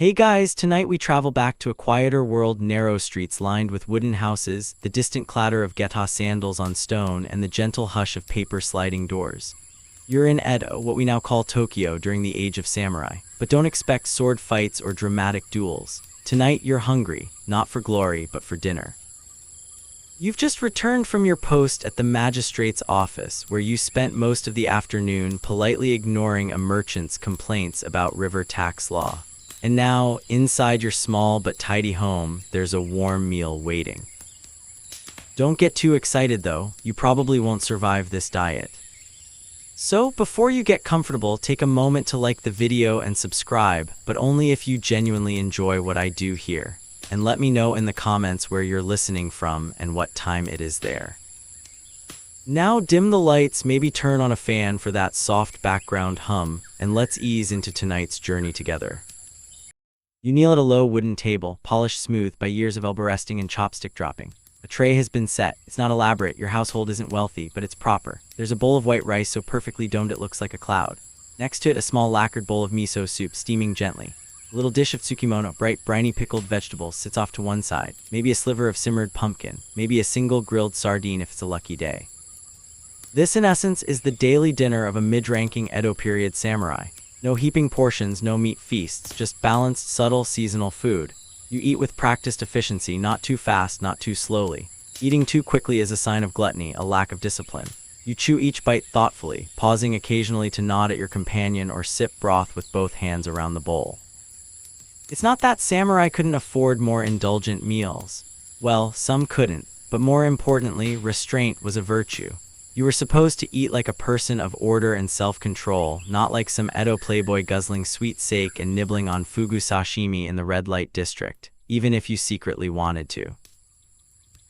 Hey guys, tonight we travel back to a quieter world, narrow streets lined with wooden houses, the distant clatter of geta sandals on stone, and the gentle hush of paper sliding doors. You're in Edo, what we now call Tokyo, during the age of samurai. But don't expect sword fights or dramatic duels. Tonight you're hungry, not for glory, but for dinner. You've just returned from your post at the magistrate's office, where you spent most of the afternoon politely ignoring a merchant's complaints about river tax law. And now, inside your small but tidy home, there's a warm meal waiting. Don't get too excited though, you probably won't survive this diet. So, before you get comfortable, take a moment to like the video and subscribe, but only if you genuinely enjoy what I do here. And let me know in the comments where you're listening from and what time it is there. Now dim the lights, maybe turn on a fan for that soft background hum, and let's ease into tonight's journey together. You kneel at a low wooden table, polished smooth by years of elbow resting and chopstick dropping. A tray has been set. It's not elaborate, your household isn't wealthy, but it's proper. There's a bowl of white rice so perfectly domed it looks like a cloud. Next to it, a small lacquered bowl of miso soup steaming gently. A little dish of tsukimono, bright, briny pickled vegetables, sits off to one side. Maybe a sliver of simmered pumpkin. Maybe a single grilled sardine if it's a lucky day. This, in essence, is the daily dinner of a mid-ranking Edo period samurai. No heaping portions, no meat feasts, just balanced, subtle, seasonal food. You eat with practiced efficiency, not too fast, not too slowly. Eating too quickly is a sign of gluttony, a lack of discipline. You chew each bite thoughtfully, pausing occasionally to nod at your companion or sip broth with both hands around the bowl. It's not that samurai couldn't afford more indulgent meals. Well, some couldn't, but more importantly, restraint was a virtue. You were supposed to eat like a person of order and self-control, not like some Edo playboy guzzling sweet sake and nibbling on fugu sashimi in the red light district, even if you secretly wanted to.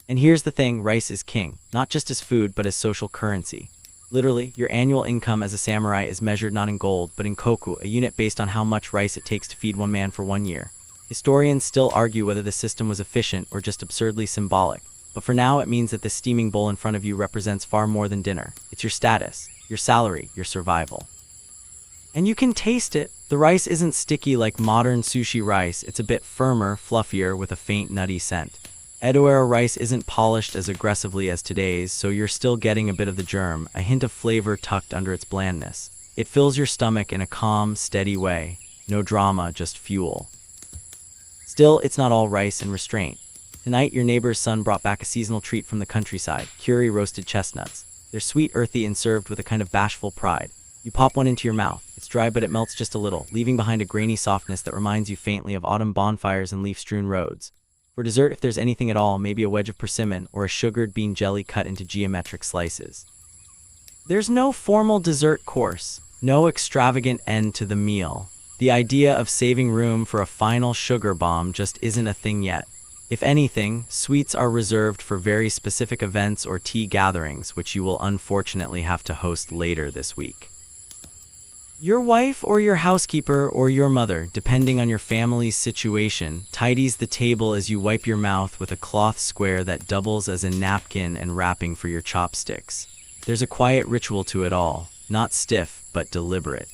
And here's the thing, rice is king, not just as food but as social currency. Literally, your annual income as a samurai is measured not in gold, but in koku, a unit based on how much rice it takes to feed one man for 1 year. Historians still argue whether the system was efficient or just absurdly symbolic. But for now, it means that the steaming bowl in front of you represents far more than dinner. It's your status, your salary, your survival. And you can taste it. The rice isn't sticky like modern sushi rice. It's a bit firmer, fluffier, with a faint nutty scent. Edo-Era rice isn't polished as aggressively as today's, so you're still getting a bit of the germ, a hint of flavor tucked under its blandness. It fills your stomach in a calm, steady way. No drama, just fuel. Still, it's not all rice and restraint. Tonight, your neighbor's son brought back a seasonal treat from the countryside, curry roasted chestnuts. They're sweet, earthy, and served with a kind of bashful pride. You pop one into your mouth. It's dry, but it melts just a little, leaving behind a grainy softness that reminds you faintly of autumn bonfires and leaf-strewn roads. For dessert, if there's anything at all, maybe a wedge of persimmon or a sugared bean jelly cut into geometric slices. There's no formal dessert course, no extravagant end to the meal. The idea of saving room for a final sugar bomb just isn't a thing yet. If anything, sweets are reserved for very specific events or tea gatherings, which you will unfortunately have to host later this week. Your wife or your housekeeper or your mother, depending on your family's situation, tidies the table as you wipe your mouth with a cloth square that doubles as a napkin and wrapping for your chopsticks. There's a quiet ritual to it all, not stiff, but deliberate.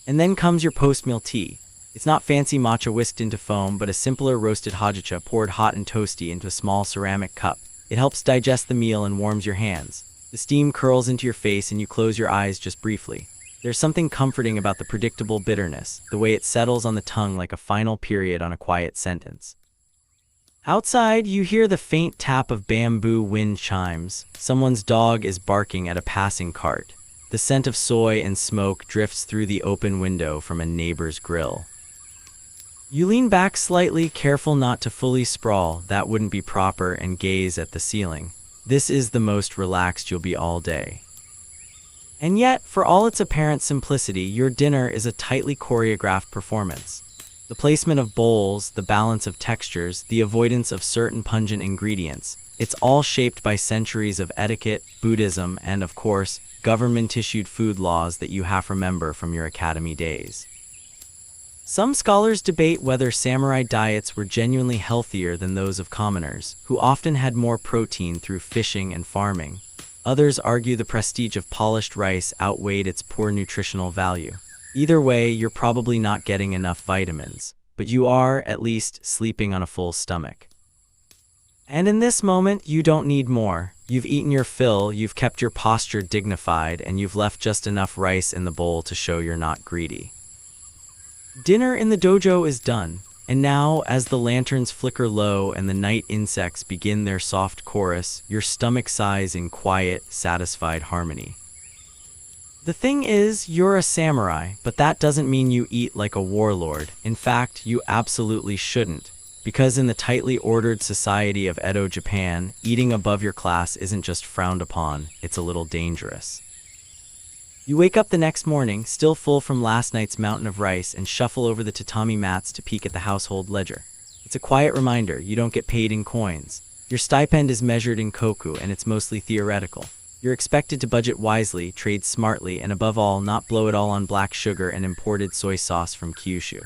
And then comes your post-meal tea. It's not fancy matcha whisked into foam, but a simpler roasted hojicha poured hot and toasty into a small ceramic cup. It helps digest the meal and warms your hands. The steam curls into your face and you close your eyes just briefly. There's something comforting about the predictable bitterness, the way it settles on the tongue like a final period on a quiet sentence. Outside, you hear the faint tap of bamboo wind chimes. Someone's dog is barking at a passing cart. The scent of soy and smoke drifts through the open window from a neighbor's grill. You lean back slightly, careful not to fully sprawl, that wouldn't be proper, and gaze at the ceiling. This is the most relaxed you'll be all day. And yet, for all its apparent simplicity, your dinner is a tightly choreographed performance. The placement of bowls, the balance of textures, the avoidance of certain pungent ingredients, it's all shaped by centuries of etiquette, Buddhism, and of course, government-issued food laws that you half remember from your academy days. Some scholars debate whether samurai diets were genuinely healthier than those of commoners, who often had more protein through fishing and farming. Others argue the prestige of polished rice outweighed its poor nutritional value. Either way, you're probably not getting enough vitamins, but you are, at least, sleeping on a full stomach. And in this moment, you don't need more. You've eaten your fill, you've kept your posture dignified, and you've left just enough rice in the bowl to show you're not greedy. Dinner in the dojo is done, and now, as the lanterns flicker low and the night insects begin their soft chorus, your stomach sighs in quiet, satisfied harmony. The thing is, you're a samurai, but that doesn't mean you eat like a warlord. In fact, you absolutely shouldn't. Because in the tightly ordered society of Edo, Japan, eating above your class isn't just frowned upon, it's a little dangerous. You wake up the next morning, still full from last night's mountain of rice, and shuffle over the tatami mats to peek at the household ledger. It's a quiet reminder you don't get paid in coins. Your stipend is measured in koku, and it's mostly theoretical. You're expected to budget wisely, trade smartly, and above all, not blow it all on black sugar and imported soy sauce from Kyushu.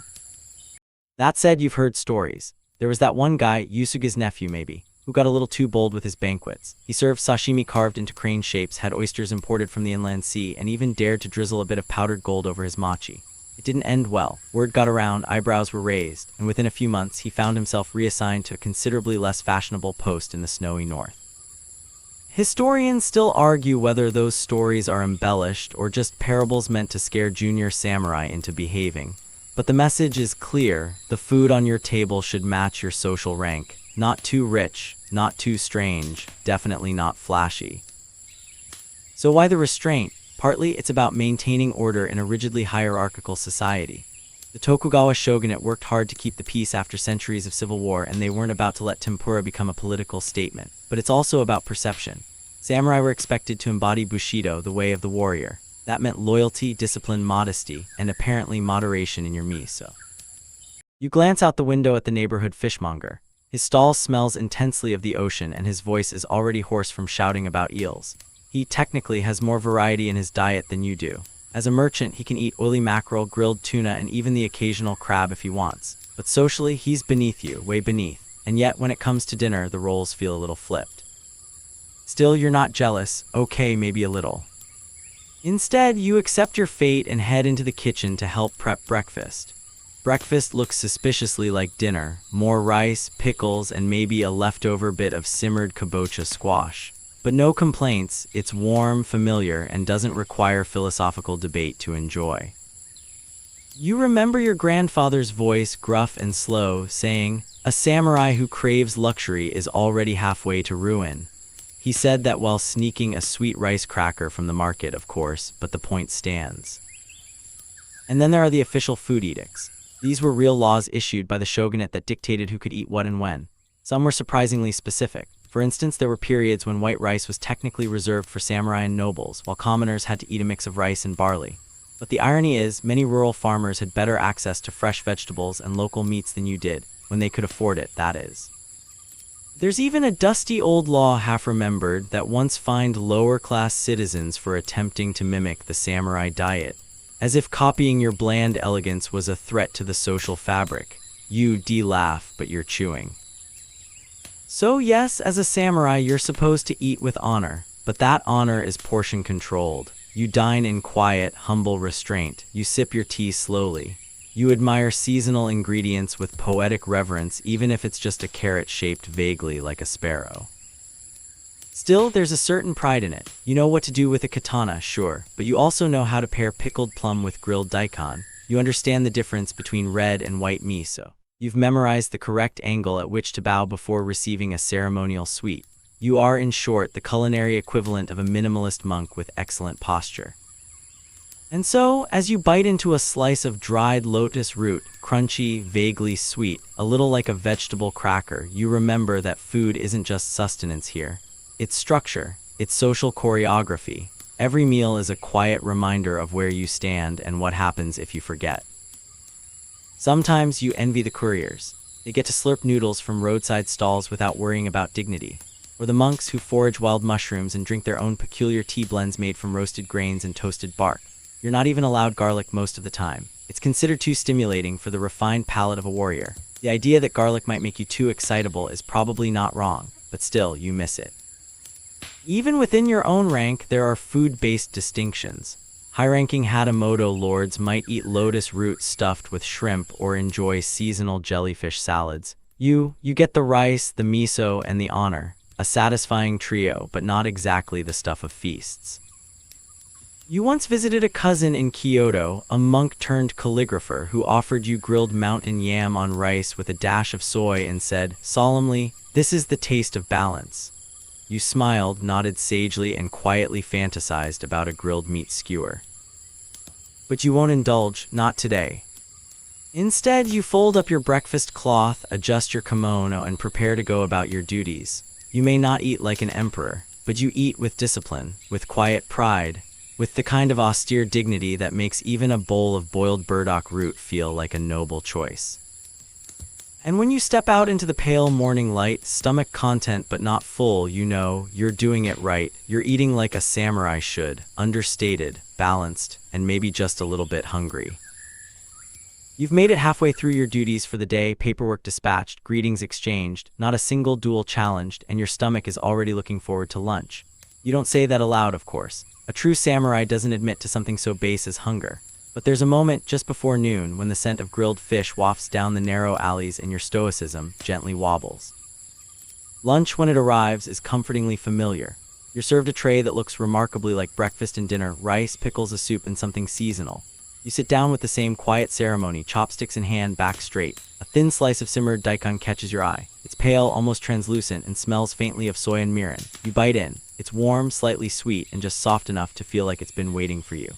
That said, you've heard stories. There was that one guy, Yusuge's nephew maybe, who got a little too bold with his banquets. He served sashimi carved into crane shapes, had oysters imported from the inland sea, and even dared to drizzle a bit of powdered gold over his mochi. It didn't end well. Word got around, eyebrows were raised, and within a few months he found himself reassigned to a considerably less fashionable post in the snowy north. Historians still argue whether those stories are embellished or just parables meant to scare junior samurai into behaving. But the message is clear: the food on your table should match your social rank. Not too rich, not too strange, definitely not flashy. So why the restraint? Partly it's about maintaining order in a rigidly hierarchical society. The Tokugawa shogunate worked hard to keep the peace after centuries of civil war, and they weren't about to let tempura become a political statement. But it's also about perception. Samurai were expected to embody Bushido, the way of the warrior. That meant loyalty, discipline, modesty, and apparently moderation in your miso. You glance out the window at the neighborhood fishmonger. His stall smells intensely of the ocean, and his voice is already hoarse from shouting about eels. He technically has more variety in his diet than you do. As a merchant, he can eat oily mackerel, grilled tuna, and even the occasional crab if he wants. But socially, he's beneath you, way beneath. And yet, when it comes to dinner, the roles feel a little flipped. Still, you're not jealous. Okay, maybe a little. Instead, you accept your fate and head into the kitchen to help prep breakfast. Breakfast looks suspiciously like dinner. More rice, pickles, and maybe a leftover bit of simmered kabocha squash. But no complaints, it's warm, familiar, and doesn't require philosophical debate to enjoy. You remember your grandfather's voice, gruff and slow, saying, "A samurai who craves luxury is already halfway to ruin." He said that while sneaking a sweet rice cracker from the market, of course, but the point stands. And then there are the official food edicts. These were real laws issued by the shogunate that dictated who could eat what and when. Some were surprisingly specific. For instance, there were periods when white rice was technically reserved for samurai and nobles, while commoners had to eat a mix of rice and barley. But the irony is, many rural farmers had better access to fresh vegetables and local meats than you did, when they could afford it, that is. There's even a dusty old law half-remembered that once fined lower-class citizens for attempting to mimic the samurai diet, as if copying your bland elegance was a threat to the social fabric. You laugh, but you're chewing. So yes, as a samurai, you're supposed to eat with honor, but that honor is portion-controlled. You dine in quiet, humble restraint. You sip your tea slowly. You admire seasonal ingredients with poetic reverence, even if it's just a carrot shaped vaguely like a sparrow. Still, there's a certain pride in it. You know what to do with a katana, sure, but you also know how to pair pickled plum with grilled daikon. You understand the difference between red and white miso. You've memorized the correct angle at which to bow before receiving a ceremonial sweet. You are, in short, the culinary equivalent of a minimalist monk with excellent posture. And so, as you bite into a slice of dried lotus root, crunchy, vaguely sweet, a little like a vegetable cracker, you remember that food isn't just sustenance here. It's structure, it's social choreography. Every meal is a quiet reminder of where you stand and what happens if you forget. Sometimes you envy the couriers. They get to slurp noodles from roadside stalls without worrying about dignity. Or the monks who forage wild mushrooms and drink their own peculiar tea blends made from roasted grains and toasted bark. You're not even allowed garlic most of the time. It's considered too stimulating for the refined palate of a warrior. The idea that garlic might make you too excitable is probably not wrong, but still, you miss it. Even within your own rank, there are food-based distinctions. High-ranking Hatamoto lords might eat lotus roots stuffed with shrimp or enjoy seasonal jellyfish salads. You get the rice, the miso, and the honor. A satisfying trio, but not exactly the stuff of feasts. You once visited a cousin in Kyoto, a monk-turned-calligrapher who offered you grilled mountain yam on rice with a dash of soy and said, solemnly, "This is the taste of balance." You smiled, nodded sagely, and quietly fantasized about a grilled meat skewer. But you won't indulge, not today. Instead, you fold up your breakfast cloth, adjust your kimono, and prepare to go about your duties. You may not eat like an emperor, but you eat with discipline, with quiet pride, with the kind of austere dignity that makes even a bowl of boiled burdock root feel like a noble choice. And when you step out into the pale morning light, stomach content but not full, you know you're doing it right. You're eating like a samurai should, understated, balanced, and maybe just a little bit hungry. You've made it halfway through your duties for the day, paperwork dispatched, greetings exchanged, not a single duel challenged, and your stomach is already looking forward to lunch. You don't say that aloud, of course. A true samurai doesn't admit to something so base as hunger. But there's a moment just before noon when the scent of grilled fish wafts down the narrow alleys and your stoicism gently wobbles. Lunch, when it arrives, is comfortingly familiar. You're served a tray that looks remarkably like breakfast and dinner: rice, pickles, a soup, and something seasonal. You sit down with the same quiet ceremony, chopsticks in hand, back straight. A thin slice of simmered daikon catches your eye. It's pale, almost translucent, and smells faintly of soy and mirin. You bite in. It's warm, slightly sweet, and just soft enough to feel like it's been waiting for you.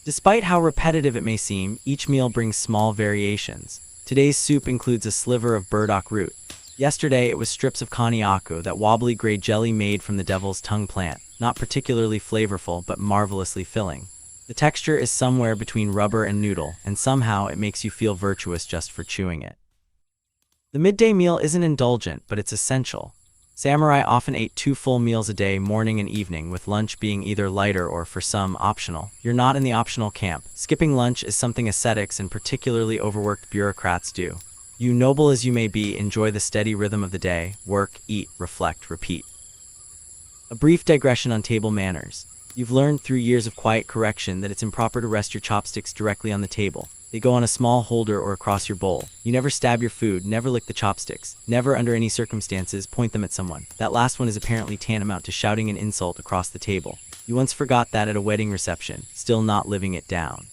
Despite how repetitive it may seem, each meal brings small variations. Today's soup includes a sliver of burdock root. Yesterday it was strips of kaniako, that wobbly gray jelly made from the devil's tongue plant, not particularly flavorful but marvelously filling. The texture is somewhere between rubber and noodle, and somehow it makes you feel virtuous just for chewing it. The midday meal isn't indulgent, but it's essential. Samurai often ate 2 full meals a day, morning and evening, with lunch being either lighter or, for some, optional. You're not in the optional camp. Skipping lunch is something ascetics and particularly overworked bureaucrats do. You, noble as you may be, enjoy the steady rhythm of the day: work, eat, reflect, repeat. A brief digression on table manners. You've learned through years of quiet correction that it's improper to rest your chopsticks directly on the table. They go on a small holder or across your bowl. You never stab your food, never lick the chopsticks, never under any circumstances point them at someone. That last one is apparently tantamount to shouting an insult across the table. You once forgot that at a wedding reception, still not living it down.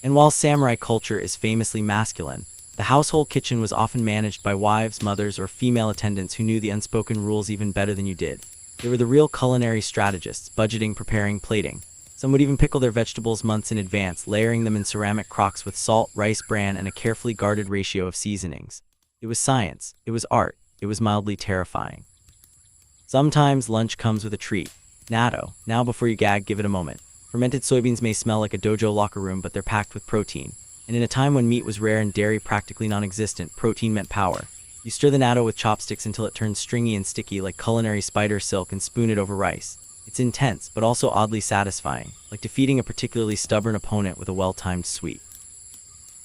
And while samurai culture is famously masculine, the household kitchen was often managed by wives, mothers, or female attendants who knew the unspoken rules even better than you did. They were the real culinary strategists, budgeting, preparing, plating. Some would even pickle their vegetables months in advance, layering them in ceramic crocks with salt, rice bran, and a carefully guarded ratio of seasonings. It was science. It was art. It was mildly terrifying. Sometimes lunch comes with a treat. Natto. Now before you gag, give it a moment. Fermented soybeans may smell like a dojo locker room, but they're packed with protein. And in a time when meat was rare and dairy practically non-existent, protein meant power. You stir the natto with chopsticks until it turns stringy and sticky like culinary spider silk and spoon it over rice. It's intense, but also oddly satisfying, like defeating a particularly stubborn opponent with a well-timed sweep.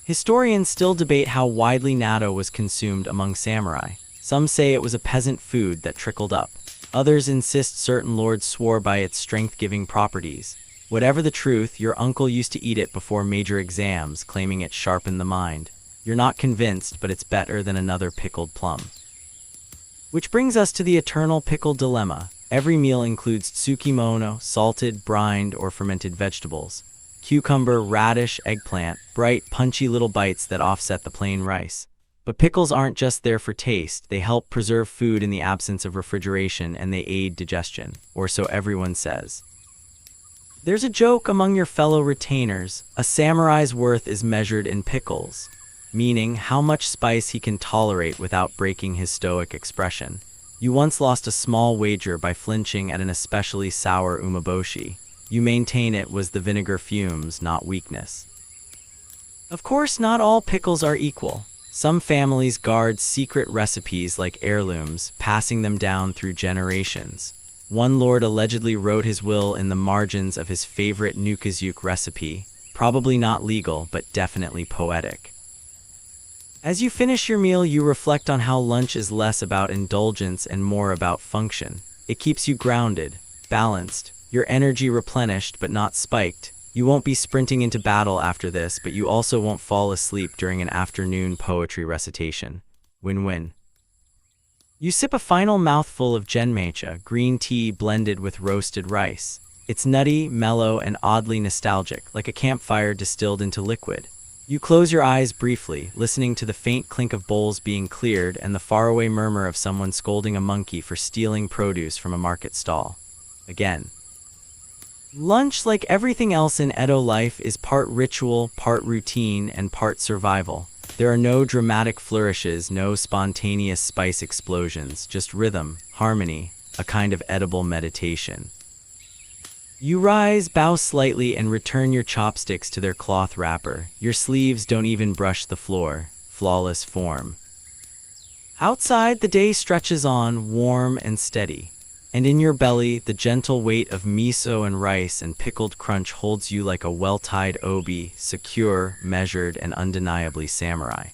Historians still debate how widely natto was consumed among samurai. Some say it was a peasant food that trickled up. Others insist certain lords swore by its strength-giving properties. Whatever the truth, your uncle used to eat it before major exams, claiming it sharpened the mind. You're not convinced, but it's better than another pickled plum. Which brings us to the eternal pickle dilemma. Every meal includes tsukimono, salted, brined, or fermented vegetables, cucumber, radish, eggplant, bright, punchy little bites that offset the plain rice. But pickles aren't just there for taste. They help preserve food in the absence of refrigeration, and they aid digestion, or so everyone says. There's a joke among your fellow retainers: a samurai's worth is measured in pickles, meaning how much spice he can tolerate without breaking his stoic expression. You once lost a small wager by flinching at an especially sour umeboshi. You maintain it was the vinegar fumes, not weakness. Of course, not all pickles are equal. Some families guard secret recipes like heirlooms, passing them down through generations. One lord allegedly wrote his will in the margins of his favorite nukazuke recipe. Probably not legal, but definitely poetic. As you finish your meal, you reflect on how lunch is less about indulgence and more about function. It keeps you grounded, balanced, your energy replenished but not spiked. You won't be sprinting into battle after this, but you also won't fall asleep during an afternoon poetry recitation. Win-win. You sip a final mouthful of genmatcha, green tea blended with roasted rice. It's nutty, mellow, and oddly nostalgic, like a campfire distilled into liquid. You close your eyes briefly, listening to the faint clink of bowls being cleared and the faraway murmur of someone scolding a monkey for stealing produce from a market stall. Again. Lunch, like everything else in Edo life, is part ritual, part routine, and part survival. There are no dramatic flourishes, no spontaneous spice explosions, just rhythm, harmony, a kind of edible meditation. You rise, bow slightly, and return your chopsticks to their cloth wrapper. Your sleeves don't even brush the floor. Flawless form. Outside, the day stretches on, warm and steady. And in your belly, the gentle weight of miso and rice and pickled crunch holds you like a well-tied obi, secure, measured, and undeniably samurai.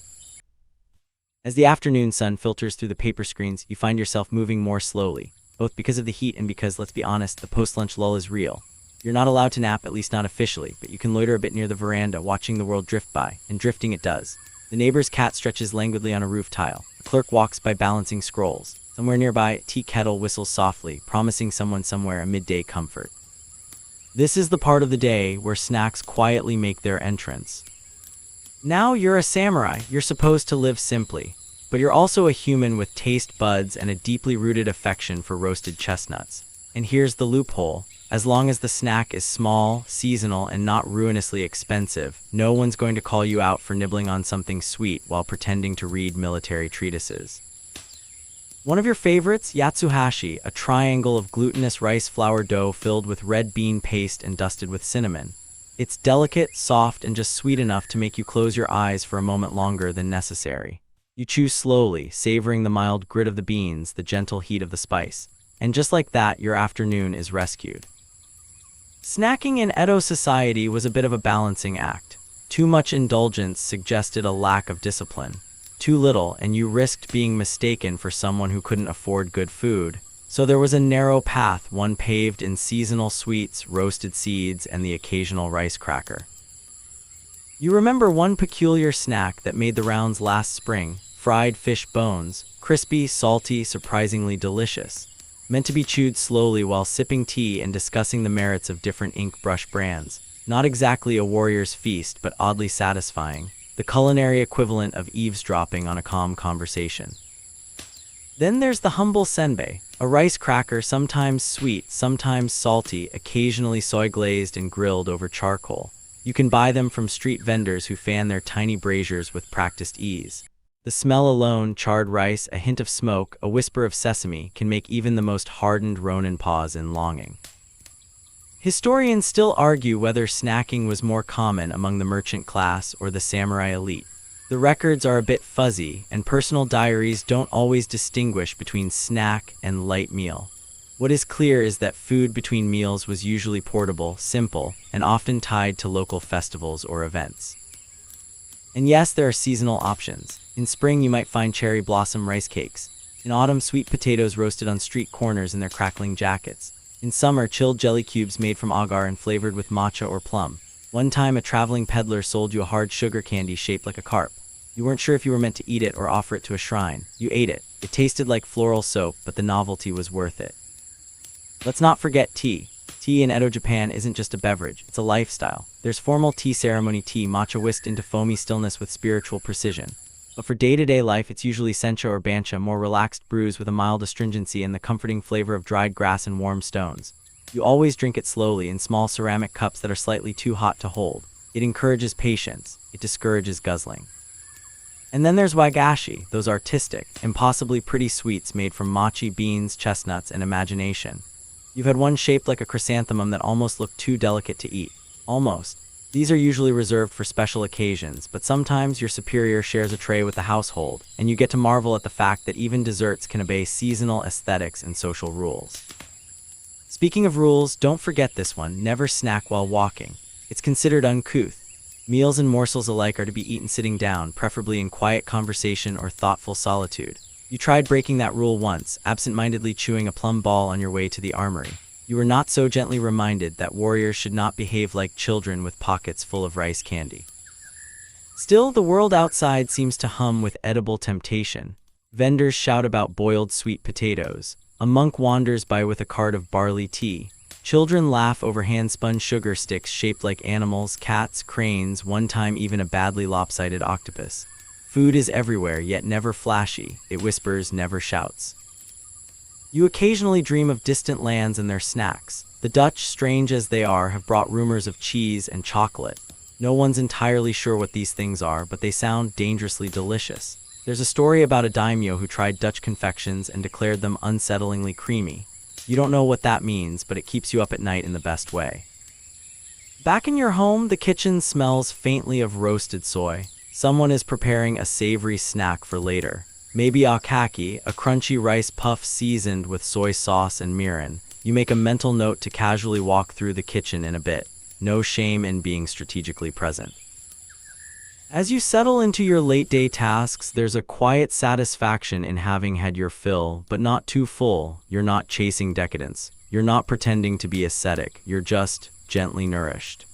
As the afternoon sun filters through the paper screens, you find yourself moving more slowly, both because of the heat and because, let's be honest, the post-lunch lull is real. You're not allowed to nap, at least not officially, but you can loiter a bit near the veranda, watching the world drift by, and drifting it does. The neighbor's cat stretches languidly on a roof tile. A clerk walks by balancing scrolls. Somewhere nearby, a tea kettle whistles softly, promising someone somewhere a midday comfort. This is the part of the day where snacks quietly make their entrance. Now you're a samurai. You're supposed to live simply. But you're also a human with taste buds and a deeply rooted affection for roasted chestnuts. And here's the loophole. As long as the snack is small, seasonal, and not ruinously expensive, no one's going to call you out for nibbling on something sweet while pretending to read military treatises. One of your favorites, yatsuhashi, a triangle of glutinous rice flour dough filled with red bean paste and dusted with cinnamon. It's delicate, soft, and just sweet enough to make you close your eyes for a moment longer than necessary. You chew slowly, savoring the mild grit of the beans, the gentle heat of the spice. And just like that, your afternoon is rescued. Snacking in Edo society was a bit of a balancing act. Too much indulgence suggested a lack of discipline. Too little, and you risked being mistaken for someone who couldn't afford good food. So there was a narrow path, one paved in seasonal sweets, roasted seeds, and the occasional rice cracker. You remember one peculiar snack that made the rounds last spring: fried fish bones, crispy, salty, surprisingly delicious. Meant to be chewed slowly while sipping tea and discussing the merits of different ink brush brands. Not exactly a warrior's feast, but oddly satisfying. The culinary equivalent of eavesdropping on a calm conversation. Then there's the humble senbei, a rice cracker sometimes sweet, sometimes salty, occasionally soy-glazed and grilled over charcoal. You can buy them from street vendors who fan their tiny braziers with practiced ease. The smell alone, charred rice, a hint of smoke, a whisper of sesame, can make even the most hardened Ronin pause in longing. Historians still argue whether snacking was more common among the merchant class or the samurai elite. The records are a bit fuzzy, and personal diaries don't always distinguish between snack and light meal. What is clear is that food between meals was usually portable, simple, and often tied to local festivals or events. And yes, there are seasonal options. In spring, you might find cherry blossom rice cakes. In autumn, sweet potatoes roasted on street corners in their crackling jackets. In summer, chilled jelly cubes made from agar and flavored with matcha or plum. One time, a traveling peddler sold you a hard sugar candy shaped like a carp. You weren't sure if you were meant to eat it or offer it to a shrine. You ate it. It tasted like floral soap, but the novelty was worth it. Let's not forget tea. Tea in Edo, Japan isn't just a beverage, it's a lifestyle. There's formal tea ceremony tea, matcha whisked into foamy stillness with spiritual precision. But for day-to-day life, it's usually sencha or bancha, more relaxed brews with a mild astringency and the comforting flavor of dried grass and warm stones. You always drink it slowly in small ceramic cups that are slightly too hot to hold. It encourages patience. It discourages guzzling. And then there's wagashi, those artistic, impossibly pretty sweets made from mochi, beans, chestnuts, and imagination. You've had one shaped like a chrysanthemum that almost looked too delicate to eat. Almost. These are usually reserved for special occasions, but sometimes your superior shares a tray with the household, and you get to marvel at the fact that even desserts can obey seasonal aesthetics and social rules. Speaking of rules, don't forget this one: never snack while walking. It's considered uncouth. Meals and morsels alike are to be eaten sitting down, preferably in quiet conversation or thoughtful solitude. You tried breaking that rule once, absent-mindedly chewing a plum ball on your way to the armory. you were not so gently reminded that warriors should not behave like children with pockets full of rice candy. Still, the world outside seems to hum with edible temptation. Vendors shout about boiled sweet potatoes. A monk wanders by with a cart of barley tea. Children laugh over hand-spun sugar sticks shaped like animals, cats, cranes, one time even a badly lopsided octopus. Food is everywhere, yet never flashy. It whispers, never shouts. You occasionally dream of distant lands and their snacks. The Dutch, strange as they are, have brought rumors of cheese and chocolate. No one's entirely sure what these things are, but they sound dangerously delicious. There's a story about a daimyo who tried Dutch confections and declared them unsettlingly creamy. You don't know what that means, but it keeps you up at night in the best way. Back in your home, the kitchen smells faintly of roasted soy. Someone is preparing a savory snack for later. Maybe akaki, a crunchy rice puff seasoned with soy sauce and mirin. You make a mental note to casually walk through the kitchen in a bit. No shame in being strategically present. As you settle into your late-day tasks, there's a quiet satisfaction in having had your fill, but not too full. You're not chasing decadence. You're not pretending to be ascetic. You're just gently nourished.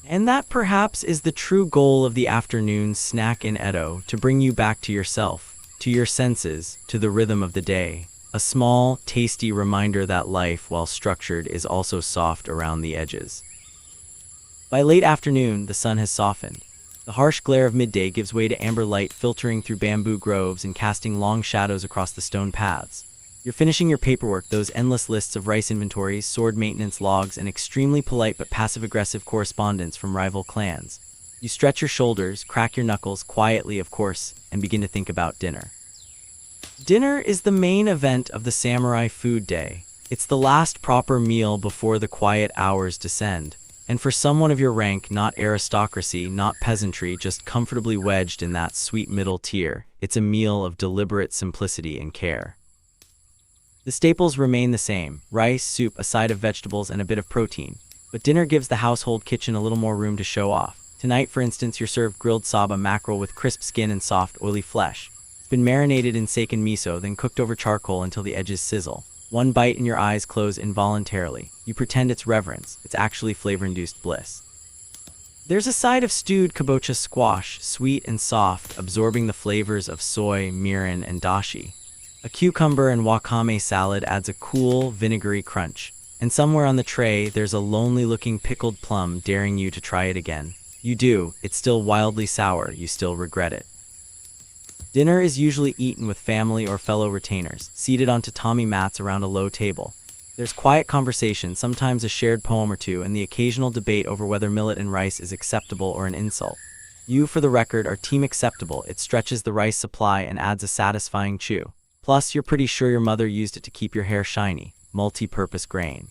And that perhaps is the true goal of the afternoon snack in Edo, to bring you back to yourself, to your senses, to the rhythm of the day. A small, tasty reminder that life, while structured, is also soft around the edges. By late afternoon, the sun has softened. The harsh glare of midday gives way to amber light filtering through bamboo groves and casting long shadows across the stone paths. You're finishing your paperwork, those endless lists of rice inventories, sword maintenance logs, and extremely polite but passive-aggressive correspondence from rival clans. You stretch your shoulders, crack your knuckles, quietly of course, and begin to think about dinner. Dinner is the main event of the samurai food day. It's the last proper meal before the quiet hours descend. And for someone of your rank, not aristocracy, not peasantry, just comfortably wedged in that sweet middle tier, it's a meal of deliberate simplicity and care. The staples remain the same: rice, soup, a side of vegetables, and a bit of protein. But dinner gives the household kitchen a little more room to show off. Tonight, for instance, you're served grilled saba mackerel with crisp skin and soft, oily flesh. It's been marinated in sake and miso, then cooked over charcoal until the edges sizzle. One bite and your eyes close involuntarily. You pretend it's reverence. It's actually flavor-induced bliss. There's a side of stewed kabocha squash, sweet and soft, absorbing the flavors of soy, mirin, and dashi. A cucumber and wakame salad adds a cool, vinegary crunch. And somewhere on the tray, there's a lonely-looking pickled plum daring you to try it again. You do. It's still wildly sour. You still regret it. Dinner is usually eaten with family or fellow retainers, seated on tatami mats around a low table. There's quiet conversation, sometimes a shared poem or two, and the occasional debate over whether millet and rice is acceptable or an insult. You, for the record, are team acceptable. It stretches the rice supply and adds a satisfying chew. Plus, you're pretty sure your mother used it to keep your hair shiny. Multi-purpose grain.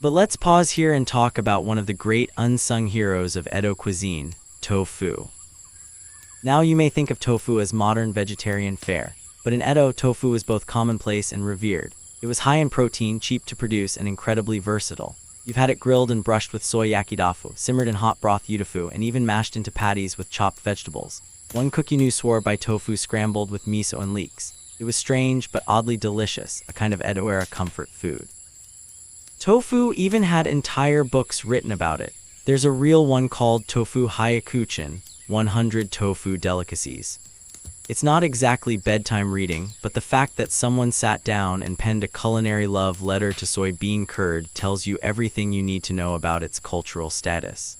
But let's pause here and talk about one of the great unsung heroes of Edo cuisine, tofu. Now you may think of tofu as modern vegetarian fare, but in Edo, tofu was both commonplace and revered. It was high in protein, cheap to produce, and incredibly versatile. You've had it grilled and brushed with soy yakidafu, simmered in hot broth yudofu, and even mashed into patties with chopped vegetables. One cook you knew swore by tofu scrambled with miso and leeks. It was strange but oddly delicious, a kind of Edo-Era comfort food. Tofu even had entire books written about it. There's a real one called Tofu Hyakuchin, 100 Tofu Delicacies. It's not exactly bedtime reading, but the fact that someone sat down and penned a culinary love letter to soybean curd tells you everything you need to know about its cultural status.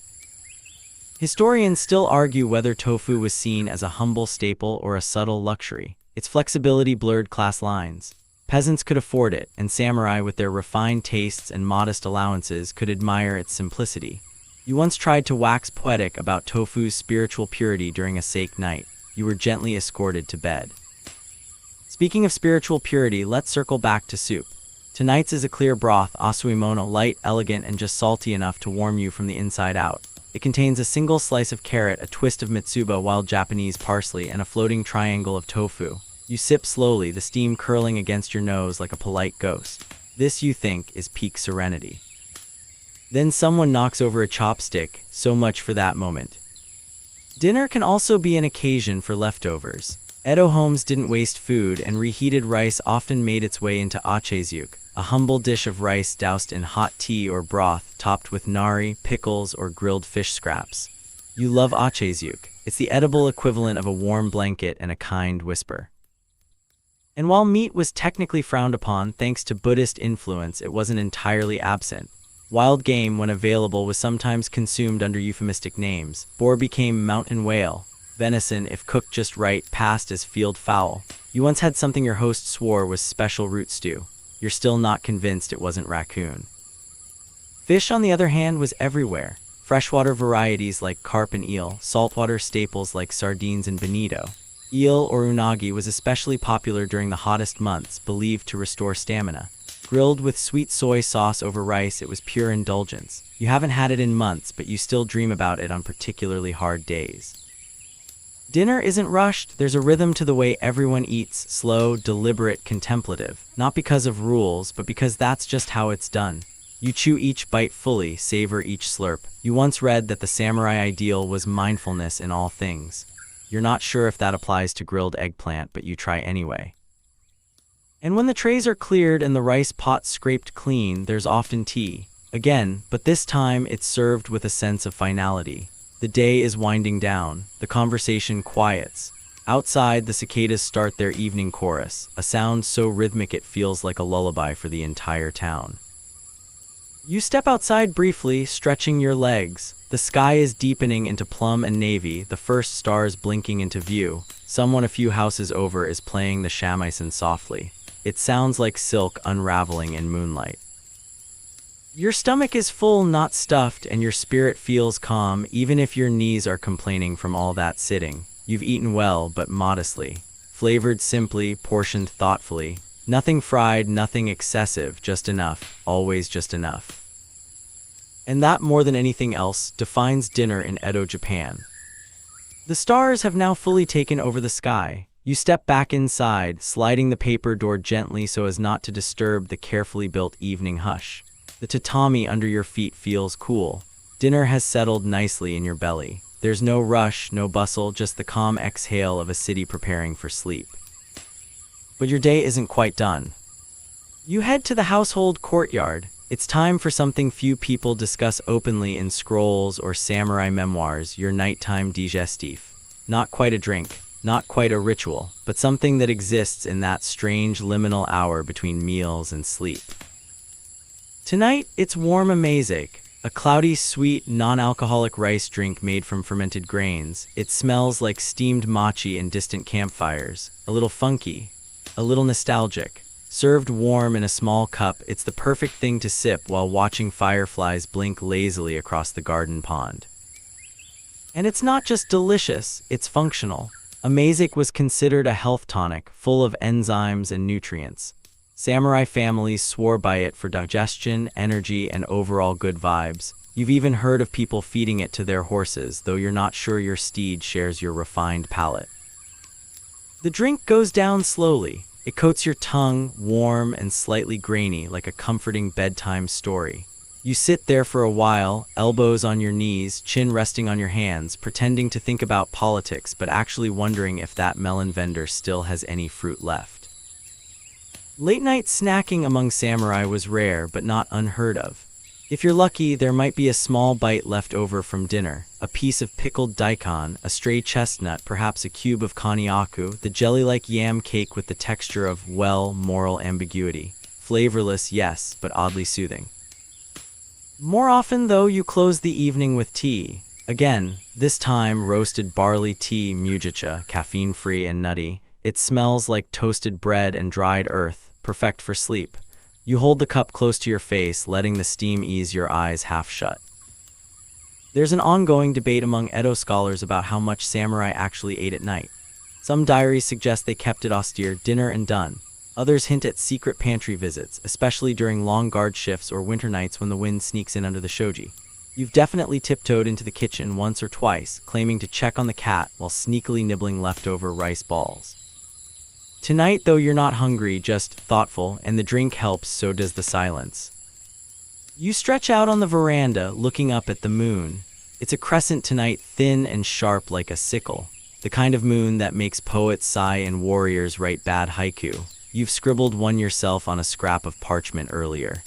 Historians still argue whether tofu was seen as a humble staple or a subtle luxury. Its flexibility blurred class lines. Peasants could afford it, and samurai with their refined tastes and modest allowances could admire its simplicity. You once tried to wax poetic about tofu's spiritual purity during a sake night. You were gently escorted to bed. Speaking of spiritual purity, let's circle back to soup. Tonight's is a clear broth, asuimono, light, elegant, and just salty enough to warm you from the inside out. It contains a single slice of carrot, a twist of mitsuba, wild Japanese parsley, and a floating triangle of tofu. You sip slowly, the steam curling against your nose like a polite ghost. This, you think, is peak serenity. Then someone knocks over a chopstick, so much for that moment. Dinner can also be an occasion for leftovers. Edo homes didn't waste food, and reheated rice often made its way into achezyuk, a humble dish of rice doused in hot tea or broth topped with nari, pickles, or grilled fish scraps. You love achezyuk. It's the edible equivalent of a warm blanket and a kind whisper. And while meat was technically frowned upon thanks to Buddhist influence, it wasn't entirely absent. Wild game, when available, was sometimes consumed under euphemistic names. Boar became mountain whale. Venison, if cooked just right, passed as field fowl. You once had something your host swore was special root stew. You're still not convinced it wasn't raccoon. Fish, on the other hand, was everywhere. Freshwater varieties like carp and eel, saltwater staples like sardines and bonito. Eel, or unagi, was especially popular during the hottest months, believed to restore stamina. Grilled with sweet soy sauce over rice, it was pure indulgence. You haven't had it in months, but you still dream about it on particularly hard days. Dinner isn't rushed. There's a rhythm to the way everyone eats, slow, deliberate, contemplative. Not because of rules, but because that's just how it's done. You chew each bite fully, savor each slurp. You once read that the samurai ideal was mindfulness in all things. You're not sure if that applies to grilled eggplant, but you try anyway. And when the trays are cleared and the rice pot scraped clean, there's often tea. Again, but this time it's served with a sense of finality. The day is winding down. The conversation quiets. Outside, the cicadas start their evening chorus, a sound so rhythmic it feels like a lullaby for the entire town. You step outside briefly, stretching your legs. The sky is deepening into plum and navy, the first stars blinking into view. Someone a few houses over is playing the shamisen softly. It sounds like silk unraveling in moonlight. Your stomach is full, not stuffed, and your spirit feels calm, even if your knees are complaining from all that sitting. You've eaten well, but modestly. Flavored simply, portioned thoughtfully. Nothing fried, nothing excessive, just enough, always just enough. And that, more than anything else, defines dinner in Edo, Japan. The stars have now fully taken over the sky. You step back inside, sliding the paper door gently so as not to disturb the carefully built evening hush. The tatami under your feet feels cool. Dinner has settled nicely in your belly. There's no rush, no bustle, just the calm exhale of a city preparing for sleep. But your day isn't quite done. You head to the household courtyard. It's time for something few people discuss openly in scrolls or samurai memoirs, your nighttime digestif. Not quite a drink, not quite a ritual, but something that exists in that strange liminal hour between meals and sleep. Tonight, it's warm amazake, a cloudy, sweet, non-alcoholic rice drink made from fermented grains. It smells like steamed mochi and distant campfires, a little funky, a little nostalgic. Served warm in a small cup, it's the perfect thing to sip while watching fireflies blink lazily across the garden pond. And it's not just delicious, it's functional. Amazake was considered a health tonic, full of enzymes and nutrients. Samurai families swore by it for digestion, energy, and overall good vibes. You've even heard of people feeding it to their horses, though you're not sure your steed shares your refined palate. The drink goes down slowly. It coats your tongue, warm and slightly grainy, like a comforting bedtime story. You sit there for a while, elbows on your knees, chin resting on your hands, pretending to think about politics, but actually wondering if that melon vendor still has any fruit left. Late-night snacking among samurai was rare, but not unheard of. If you're lucky, there might be a small bite left over from dinner, a piece of pickled daikon, a stray chestnut, perhaps a cube of konnyaku, the jelly-like yam cake with the texture of, well, moral ambiguity. Flavorless, yes, but oddly soothing. More often, though, you close the evening with tea. Again, this time roasted barley tea mujicha, caffeine-free and nutty. It smells like toasted bread and dried earth, perfect for sleep. You hold the cup close to your face, letting the steam ease your eyes half shut. There's an ongoing debate among Edo scholars about how much samurai actually ate at night. Some diaries suggest they kept it austere, dinner and done. Others hint at secret pantry visits, especially during long guard shifts or winter nights when the wind sneaks in under the shoji. You've definitely tiptoed into the kitchen once or twice, claiming to check on the cat while sneakily nibbling leftover rice balls. Tonight, though, you're not hungry, just thoughtful, and the drink helps, so does the silence. You stretch out on the veranda, looking up at the moon. It's a crescent tonight, thin and sharp like a sickle, the kind of moon that makes poets sigh and warriors write bad haiku. You've scribbled one yourself on a scrap of parchment earlier.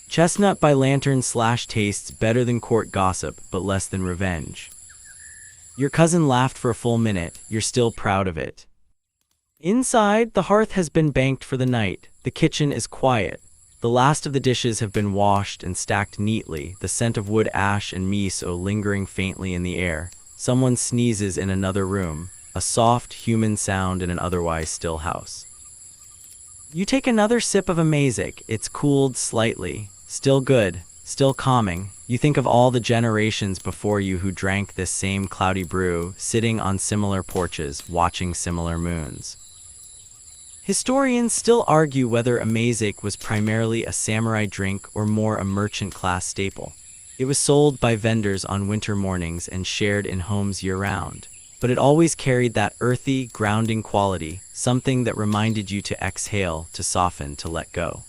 Chestnut by lantern / tastes better than court gossip, but less than revenge. Your cousin laughed for a full minute. You're still proud of it. Inside, the hearth has been banked for the night. The kitchen is quiet. The last of the dishes have been washed and stacked neatly, the scent of wood ash and miso lingering faintly in the air. Someone sneezes in another room, a soft, human sound in an otherwise still house. You take another sip of Amazic. It's cooled slightly. Still good, still calming. You think of all the generations before you who drank this same cloudy brew, sitting on similar porches, watching similar moons. Historians still argue whether Amazic was primarily a samurai drink or more a merchant-class staple. It was sold by vendors on winter mornings and shared in homes year-round. But it always carried that earthy, grounding quality, something that reminded you to exhale, to soften, to let go.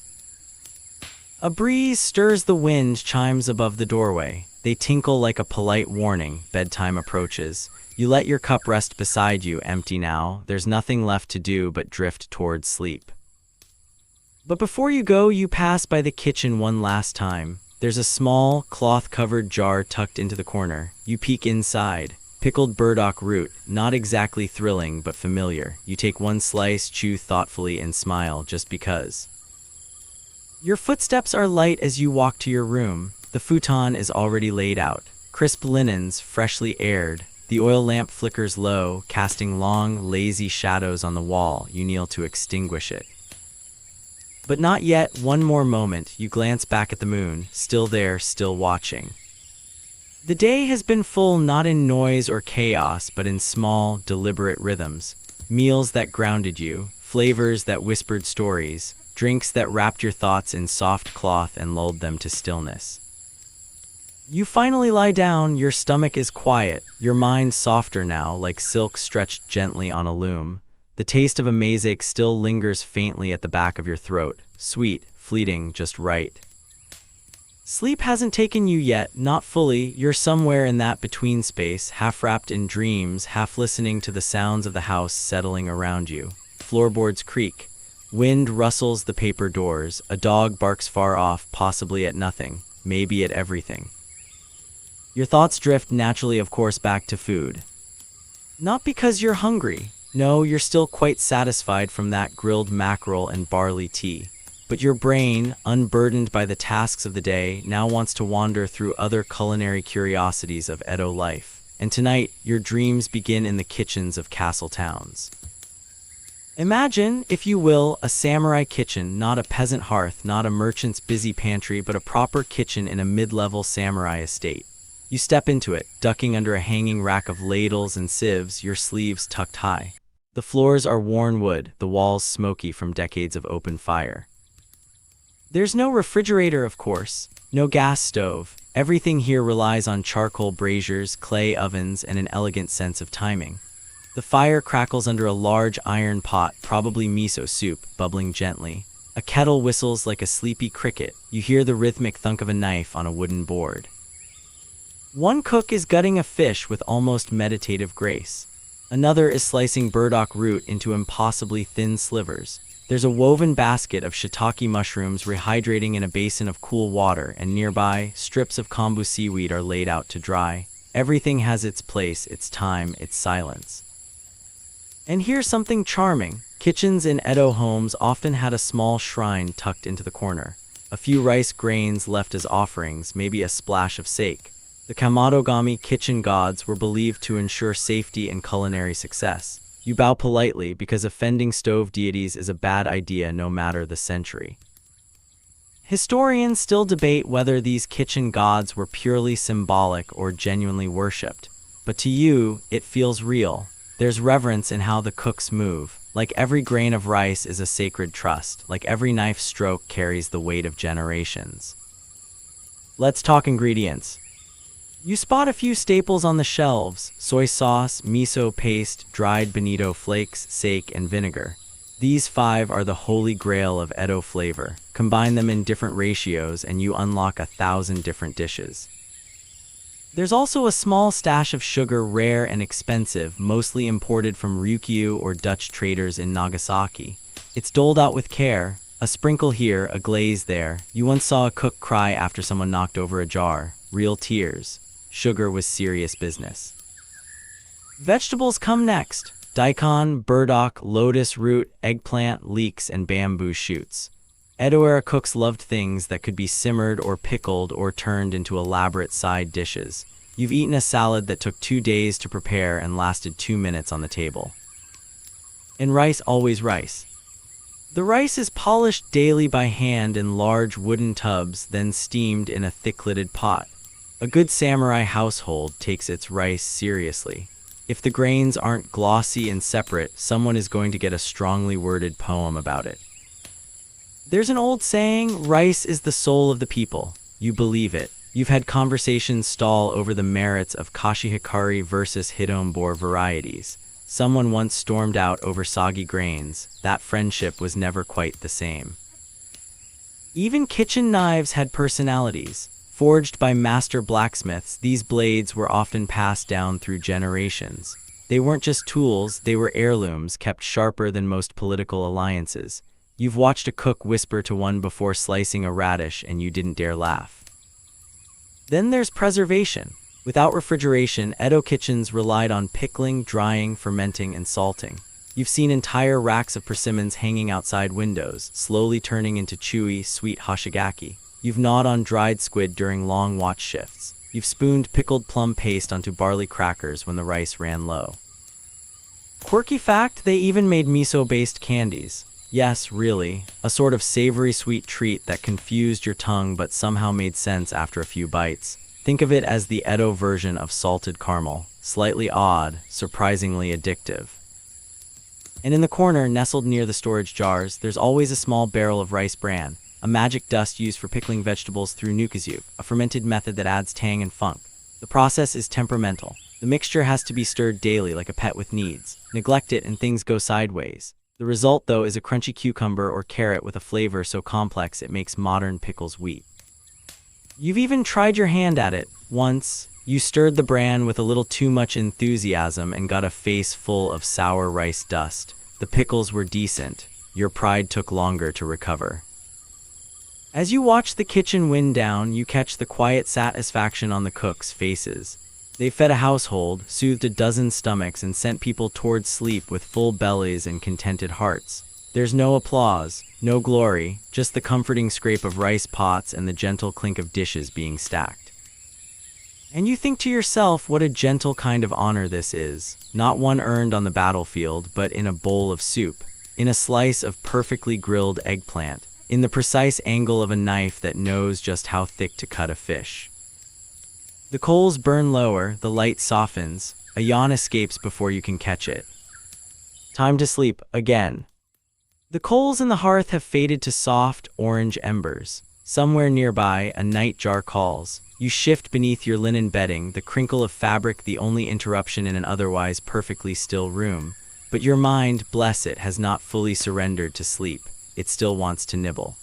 A breeze stirs the wind chimes above the doorway. They tinkle like a polite warning. Bedtime approaches. You let your cup rest beside you, empty now. There's nothing left to do but drift towards sleep. But before you go, you pass by the kitchen one last time. There's a small, cloth-covered jar tucked into the corner. You peek inside. Pickled burdock root, not exactly thrilling, but familiar. You take one slice, chew thoughtfully, and smile, just because. Your footsteps are light as you walk to your room. The futon is already laid out. Crisp linens, freshly aired. The oil lamp flickers low, casting long, lazy shadows on the wall. You kneel to extinguish it. But not yet. One more moment. You glance back at the moon, still there, still watching. The day has been full, not in noise or chaos, but in small, deliberate rhythms. Meals that grounded you, flavors that whispered stories, drinks that wrapped your thoughts in soft cloth and lulled them to stillness. You finally lie down. Your stomach is quiet, your mind softer now, like silk stretched gently on a loom. The taste of Amazic still lingers faintly at the back of your throat, sweet, fleeting, just right. Sleep hasn't taken you yet, not fully. You're somewhere in that between space, half wrapped in dreams, half listening to the sounds of the house settling around you. Floorboards creak. Wind rustles the paper doors. A dog barks far off, possibly at nothing, maybe at everything. Your thoughts drift naturally, of course, back to food. Not because you're hungry. No, you're still quite satisfied from that grilled mackerel and barley tea. But your brain, unburdened by the tasks of the day, now wants to wander through other culinary curiosities of Edo life. And tonight, your dreams begin in the kitchens of castle towns. Imagine, if you will, a samurai kitchen, not a peasant hearth, not a merchant's busy pantry, but a proper kitchen in a mid-level samurai estate. You step into it, ducking under a hanging rack of ladles and sieves, your sleeves tucked high. The floors are worn wood, the walls smoky from decades of open fire. There's no refrigerator, of course, no gas stove. Everything here relies on charcoal braziers, clay ovens, and an elegant sense of timing. The fire crackles under a large iron pot, probably miso soup, bubbling gently. A kettle whistles like a sleepy cricket. You hear the rhythmic thunk of a knife on a wooden board. One cook is gutting a fish with almost meditative grace. Another is slicing burdock root into impossibly thin slivers. There's a woven basket of shiitake mushrooms rehydrating in a basin of cool water, and nearby, strips of kombu seaweed are laid out to dry. Everything has its place, its time, its silence. And here's something charming. Kitchens in Edo homes often had a small shrine tucked into the corner. A few rice grains left as offerings, maybe a splash of sake. The Kamadogami kitchen gods were believed to ensure safety and culinary success. You bow politely because offending stove deities is a bad idea no matter the century. Historians still debate whether these kitchen gods were purely symbolic or genuinely worshipped. But to you, it feels real. There's reverence in how the cooks move. Like every grain of rice is a sacred trust. Like every knife stroke carries the weight of generations. Let's talk ingredients. You spot a few staples on the shelves: soy sauce, miso paste, dried bonito flakes, sake, and vinegar. These 5 are the holy grail of Edo flavor. Combine them in different ratios and you unlock 1,000 different dishes. There's also a small stash of sugar, rare and expensive, mostly imported from Ryukyu or Dutch traders in Nagasaki. It's doled out with care, a sprinkle here, a glaze there. You once saw a cook cry after someone knocked over a jar. Real tears. Sugar was serious business. Vegetables come next. Daikon, burdock, lotus root, eggplant, leeks, and bamboo shoots. Edo-Era cooks loved things that could be simmered or pickled or turned into elaborate side dishes. You've eaten a salad that took 2 days to prepare and lasted 2 minutes on the table. And rice, always rice. The rice is polished daily by hand in large wooden tubs, then steamed in a thick-lidded pot. A good samurai household takes its rice seriously. If the grains aren't glossy and separate, someone is going to get a strongly worded poem about it. There's an old saying, rice is the soul of the people. You believe it. You've had conversations stall over the merits of Koshihikari versus Hidombor varieties. Someone once stormed out over soggy grains. That friendship was never quite the same. Even kitchen knives had personalities. Forged by master blacksmiths, these blades were often passed down through generations. They weren't just tools, they were heirlooms kept sharper than most political alliances. You've watched a cook whisper to one before slicing a radish and you didn't dare laugh. Then there's preservation. Without refrigeration, Edo kitchens relied on pickling, drying, fermenting, and salting. You've seen entire racks of persimmons hanging outside windows, slowly turning into chewy, sweet hoshigaki. You've gnawed on dried squid during long watch shifts. You've spooned pickled plum paste onto barley crackers when the rice ran low. Quirky fact, they even made miso-based candies. Yes, really, a sort of savory sweet treat that confused your tongue but somehow made sense after a few bites. Think of it as the Edo version of salted caramel. Slightly odd, surprisingly addictive. And in the corner, nestled near the storage jars, there's always a small barrel of rice bran, a magic dust used for pickling vegetables through nukazu, a fermented method that adds tang and funk. The process is temperamental. The mixture has to be stirred daily like a pet with needs. Neglect it and things go sideways. The result, though, is a crunchy cucumber or carrot with a flavor so complex it makes modern pickles weep. You've even tried your hand at it. Once, you stirred the bran with a little too much enthusiasm and got a face full of sour rice dust. The pickles were decent. Your pride took longer to recover. As you watch the kitchen wind down, you catch the quiet satisfaction on the cooks' faces. They fed a household, soothed a dozen stomachs, and sent people towards sleep with full bellies and contented hearts. There's no applause, no glory, just the comforting scrape of rice pots and the gentle clink of dishes being stacked. And you think to yourself what a gentle kind of honor this is, not one earned on the battlefield, but in a bowl of soup, in a slice of perfectly grilled eggplant, in the precise angle of a knife that knows just how thick to cut a fish. The coals burn lower, the light softens, a yawn escapes before you can catch it. Time to sleep again. The coals in the hearth have faded to soft, orange embers. Somewhere nearby, a night jar calls. You shift beneath your linen bedding, the crinkle of fabric the only interruption in an otherwise perfectly still room. But your mind, bless it, has not fully surrendered to sleep. It still wants to nibble.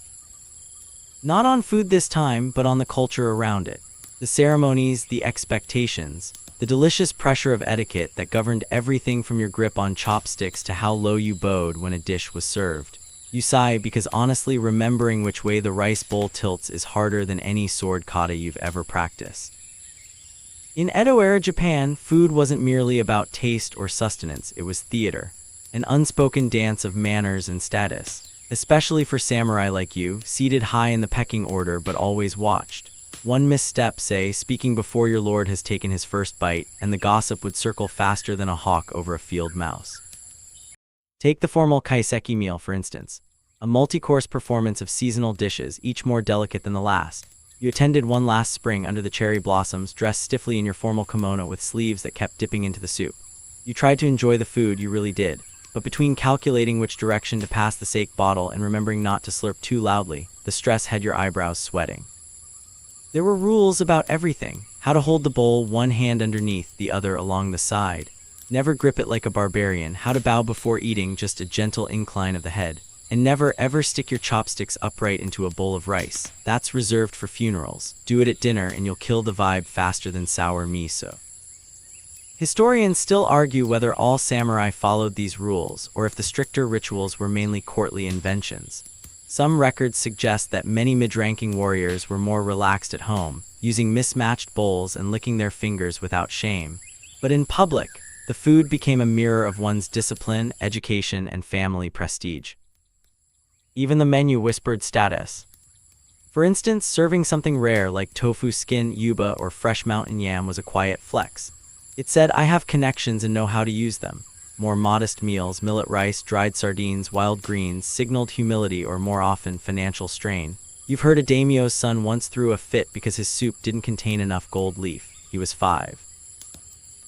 Not on food this time, but on the culture around it. The ceremonies, the expectations, the delicious pressure of etiquette that governed everything from your grip on chopsticks to how low you bowed when a dish was served. You sigh because honestly remembering which way the rice bowl tilts is harder than any sword kata you've ever practiced. In Edo-Era Japan, food wasn't merely about taste or sustenance, it was theater, an unspoken dance of manners and status, especially for samurai like you, seated high in the pecking order but always watched. One misstep, say, speaking before your lord has taken his first bite, and the gossip would circle faster than a hawk over a field mouse. Take the formal kaiseki meal, for instance, a multi-course performance of seasonal dishes, each more delicate than the last. You attended one last spring under the cherry blossoms, dressed stiffly in your formal kimono with sleeves that kept dipping into the soup. You tried to enjoy the food, you really did, but between calculating which direction to pass the sake bottle and remembering not to slurp too loudly, the stress had your eyebrows sweating. There were rules about everything. How to hold the bowl, one hand underneath, the other along the side. Never grip it like a barbarian. How to bow before eating, just a gentle incline of the head. And never ever stick your chopsticks upright into a bowl of rice. That's reserved for funerals. Do it at dinner and you'll kill the vibe faster than sour miso. Historians still argue whether all samurai followed these rules or if the stricter rituals were mainly courtly inventions. Some records suggest that many mid-ranking warriors were more relaxed at home, using mismatched bowls and licking their fingers without shame. But in public, the food became a mirror of one's discipline, education, and family prestige. Even the menu whispered status. For instance, serving something rare like tofu skin, yuba, or fresh mountain yam was a quiet flex. It said, "I have connections and know how to use them." More modest meals, millet rice, dried sardines, wild greens, signaled humility or more often financial strain. You've heard a daimyo's son once threw a fit because his soup didn't contain enough gold leaf. He was 5.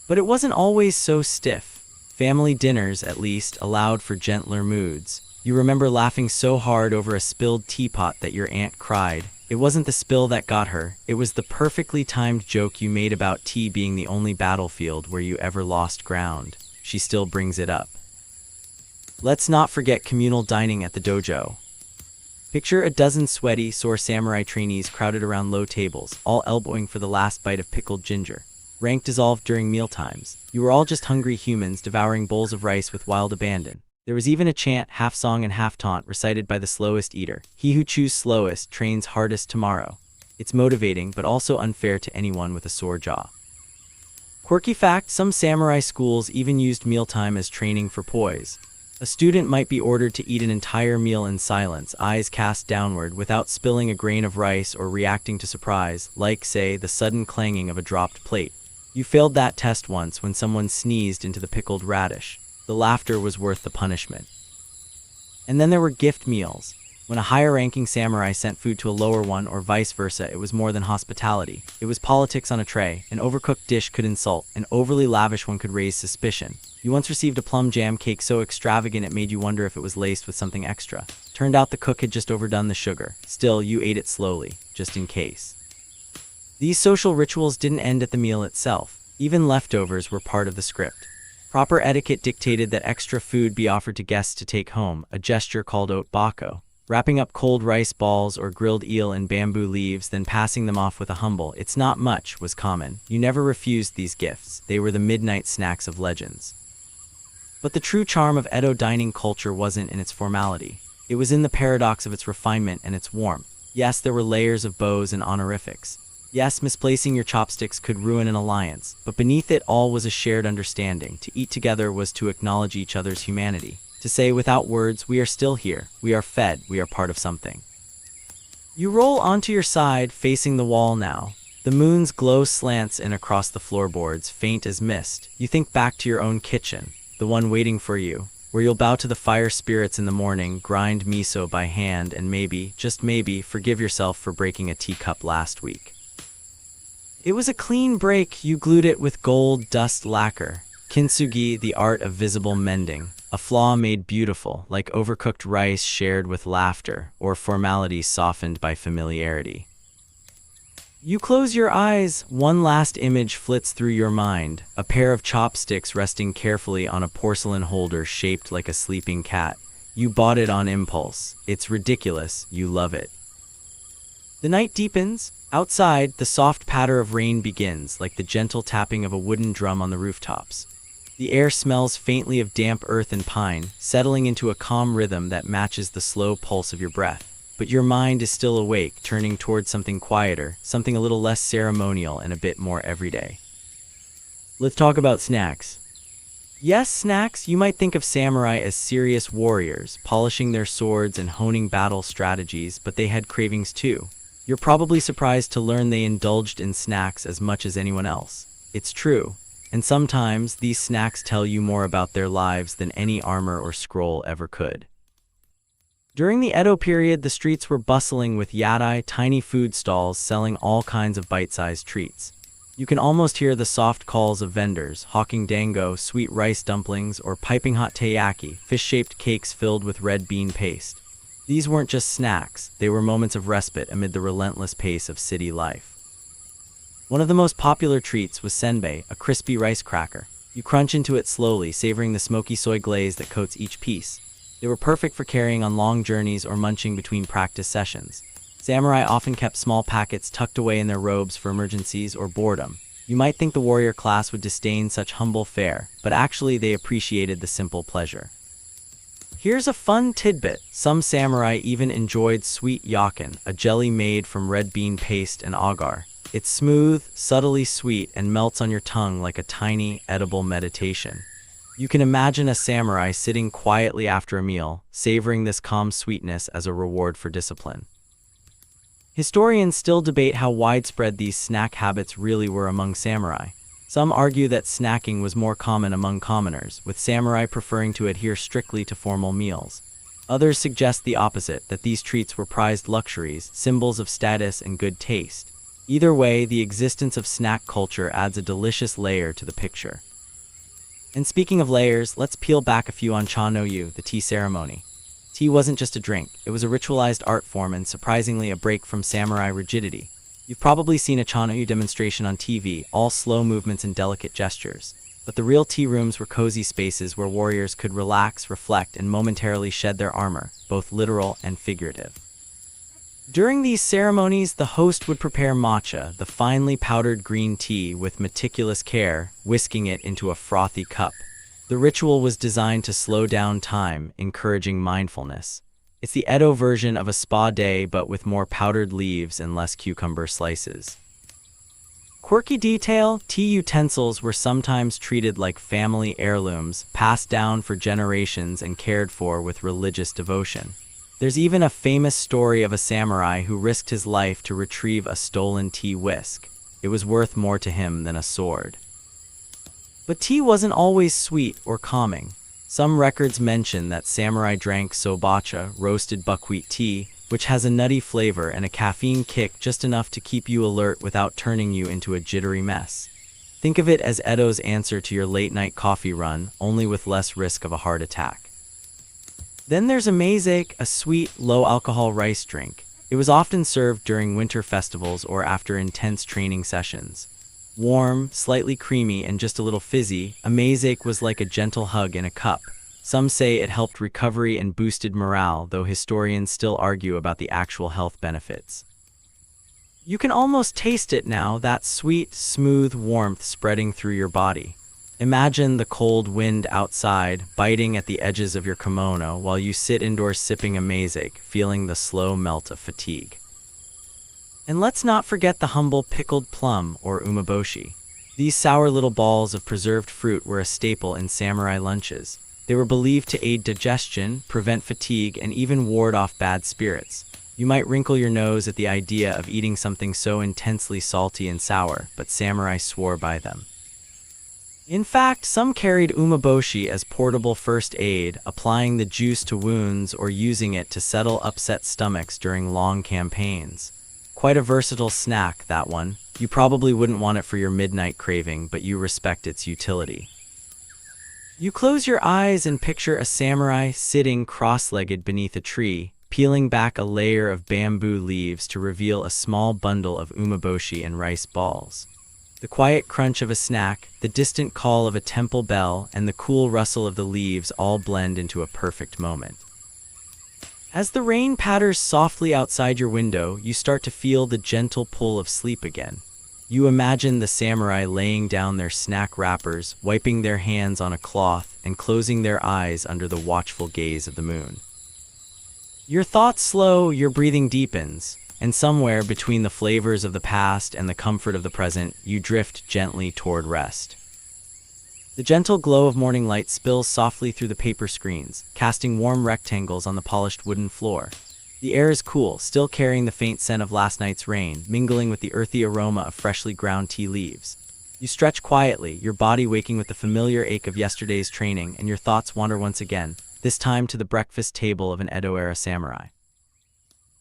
But it wasn't always so stiff. Family dinners, at least, allowed for gentler moods. You remember laughing so hard over a spilled teapot that your aunt cried. It wasn't the spill that got her, it was the perfectly timed joke you made about tea being the only battlefield where you ever lost ground. She still brings it up. Let's not forget communal dining at the dojo. Picture a dozen sweaty, sore samurai trainees crowded around low tables, all elbowing for the last bite of pickled ginger. Rank dissolved during mealtimes. You were all just hungry humans devouring bowls of rice with wild abandon. There was even a chant, half song and half taunt, recited by the slowest eater. He who chews slowest trains hardest tomorrow. It's motivating, but also unfair to anyone with a sore jaw. Quirky fact, some samurai schools even used mealtime as training for poise. A student might be ordered to eat an entire meal in silence, eyes cast downward, without spilling a grain of rice or reacting to surprise, like, say, the sudden clanging of a dropped plate. You failed that test once when someone sneezed into the pickled radish. The laughter was worth the punishment. And then there were gift meals. When a higher-ranking samurai sent food to a lower one or vice versa, it was more than hospitality. It was politics on a tray. An overcooked dish could insult. An overly lavish one could raise suspicion. You once received a plum jam cake so extravagant it made you wonder if it was laced with something extra. Turned out the cook had just overdone the sugar. Still, you ate it slowly, just in case. These social rituals didn't end at the meal itself. Even leftovers were part of the script. Proper etiquette dictated that extra food be offered to guests to take home, a gesture called otbako. Wrapping up cold rice balls or grilled eel in bamboo leaves, then passing them off with a humble, "It's not much," was common. You never refused these gifts. They were the midnight snacks of legends. But the true charm of Edo dining culture wasn't in its formality. It was in the paradox of its refinement and its warmth. Yes, there were layers of bows and honorifics. Yes, misplacing your chopsticks could ruin an alliance, but beneath it all was a shared understanding. To eat together was to acknowledge each other's humanity. To say without words, "We are still here, we are fed, we are part of something." You roll onto your side, facing the wall now. The moon's glow slants in across the floorboards, faint as mist. You think back to your own kitchen, the one waiting for you, where you'll bow to the fire spirits in the morning, grind miso by hand, and maybe, just maybe, forgive yourself for breaking a teacup last week. It was a clean break. You glued it with gold dust lacquer. Kintsugi, the art of visible mending. A flaw made beautiful, like overcooked rice shared with laughter, or formality softened by familiarity. You close your eyes, one last image flits through your mind, a pair of chopsticks resting carefully on a porcelain holder shaped like a sleeping cat. You bought it on impulse. It's ridiculous, you love it. The night deepens. Outside, the soft patter of rain begins, like the gentle tapping of a wooden drum on the rooftops. The air smells faintly of damp earth and pine, settling into a calm rhythm that matches the slow pulse of your breath. But your mind is still awake, turning towards something quieter, something a little less ceremonial and a bit more everyday. Let's talk about snacks. Yes, snacks. You might think of samurai as serious warriors, polishing their swords and honing battle strategies, but they had cravings too. You're probably surprised to learn they indulged in snacks as much as anyone else. It's true. And sometimes, these snacks tell you more about their lives than any armor or scroll ever could. During the Edo period, the streets were bustling with yadai, tiny food stalls selling all kinds of bite-sized treats. You can almost hear the soft calls of vendors, hawking dango, sweet rice dumplings, or piping hot teiyaki, fish-shaped cakes filled with red bean paste. These weren't just snacks, they were moments of respite amid the relentless pace of city life. One of the most popular treats was senbei, a crispy rice cracker. You crunch into it slowly, savoring the smoky soy glaze that coats each piece. They were perfect for carrying on long journeys or munching between practice sessions. Samurai often kept small packets tucked away in their robes for emergencies or boredom. You might think the warrior class would disdain such humble fare, but actually they appreciated the simple pleasure. Here's a fun tidbit. Some samurai even enjoyed sweet yakin, a jelly made from red bean paste and agar. It's smooth, subtly sweet, and melts on your tongue like a tiny, edible meditation. You can imagine a samurai sitting quietly after a meal, savoring this calm sweetness as a reward for discipline. Historians still debate how widespread these snack habits really were among samurai. Some argue that snacking was more common among commoners, with samurai preferring to adhere strictly to formal meals. Others suggest the opposite, that these treats were prized luxuries, symbols of status and good taste. Either way, the existence of snack culture adds a delicious layer to the picture. And speaking of layers, let's peel back a few on Cha no Yu, the tea ceremony. Tea wasn't just a drink, it was a ritualized art form and surprisingly a break from samurai rigidity. You've probably seen a Cha no Yu demonstration on TV, all slow movements and delicate gestures. But the real tea rooms were cozy spaces where warriors could relax, reflect, and momentarily shed their armor, both literal and figurative. During these ceremonies, the host would prepare matcha, the finely powdered green tea, with meticulous care, whisking it into a frothy cup. The ritual was designed to slow down time, encouraging mindfulness. It's the Edo version of a spa day, but with more powdered leaves and less cucumber slices. Quirky detail: tea utensils were sometimes treated like family heirlooms, passed down for generations and cared for with religious devotion. There's even a famous story of a samurai who risked his life to retrieve a stolen tea whisk. It was worth more to him than a sword. But tea wasn't always sweet or calming. Some records mention that samurai drank sobacha, roasted buckwheat tea, which has a nutty flavor and a caffeine kick just enough to keep you alert without turning you into a jittery mess. Think of it as Edo's answer to your late-night coffee run, only with less risk of a heart attack. Then there's amazake, a sweet, low-alcohol rice drink. It was often served during winter festivals or after intense training sessions. Warm, slightly creamy, and just a little fizzy, amazake was like a gentle hug in a cup. Some say it helped recovery and boosted morale, though historians still argue about the actual health benefits. You can almost taste it now, that sweet, smooth warmth spreading through your body. Imagine the cold wind outside, biting at the edges of your kimono while you sit indoors sipping amazake, feeling the slow melt of fatigue. And let's not forget the humble pickled plum, or umeboshi. These sour little balls of preserved fruit were a staple in samurai lunches. They were believed to aid digestion, prevent fatigue, and even ward off bad spirits. You might wrinkle your nose at the idea of eating something so intensely salty and sour, but samurai swore by them. In fact, some carried umeboshi as portable first aid, applying the juice to wounds or using it to settle upset stomachs during long campaigns. Quite a versatile snack, that one. You probably wouldn't want it for your midnight craving, but you respect its utility. You close your eyes and picture a samurai sitting cross-legged beneath a tree, peeling back a layer of bamboo leaves to reveal a small bundle of umeboshi and rice balls. The quiet crunch of a snack, the distant call of a temple bell, and the cool rustle of the leaves all blend into a perfect moment. As the rain patters softly outside your window, you start to feel the gentle pull of sleep again. You imagine the samurai laying down their snack wrappers, wiping their hands on a cloth, and closing their eyes under the watchful gaze of the moon. Your thoughts slow, your breathing deepens, and somewhere between the flavors of the past and the comfort of the present, you drift gently toward rest. The gentle glow of morning light spills softly through the paper screens, casting warm rectangles on the polished wooden floor. The air is cool, still carrying the faint scent of last night's rain, mingling with the earthy aroma of freshly ground tea leaves. You stretch quietly, your body waking with the familiar ache of yesterday's training, and your thoughts wander once again, this time to the breakfast table of an Edo-Era samurai.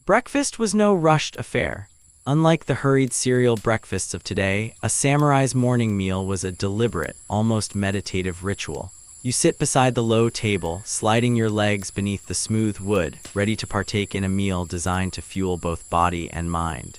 Breakfast was no rushed affair. Unlike the hurried cereal breakfasts of today, a samurai's morning meal was a deliberate, almost meditative ritual. You sit beside the low table, sliding your legs beneath the smooth wood, ready to partake in a meal designed to fuel both body and mind.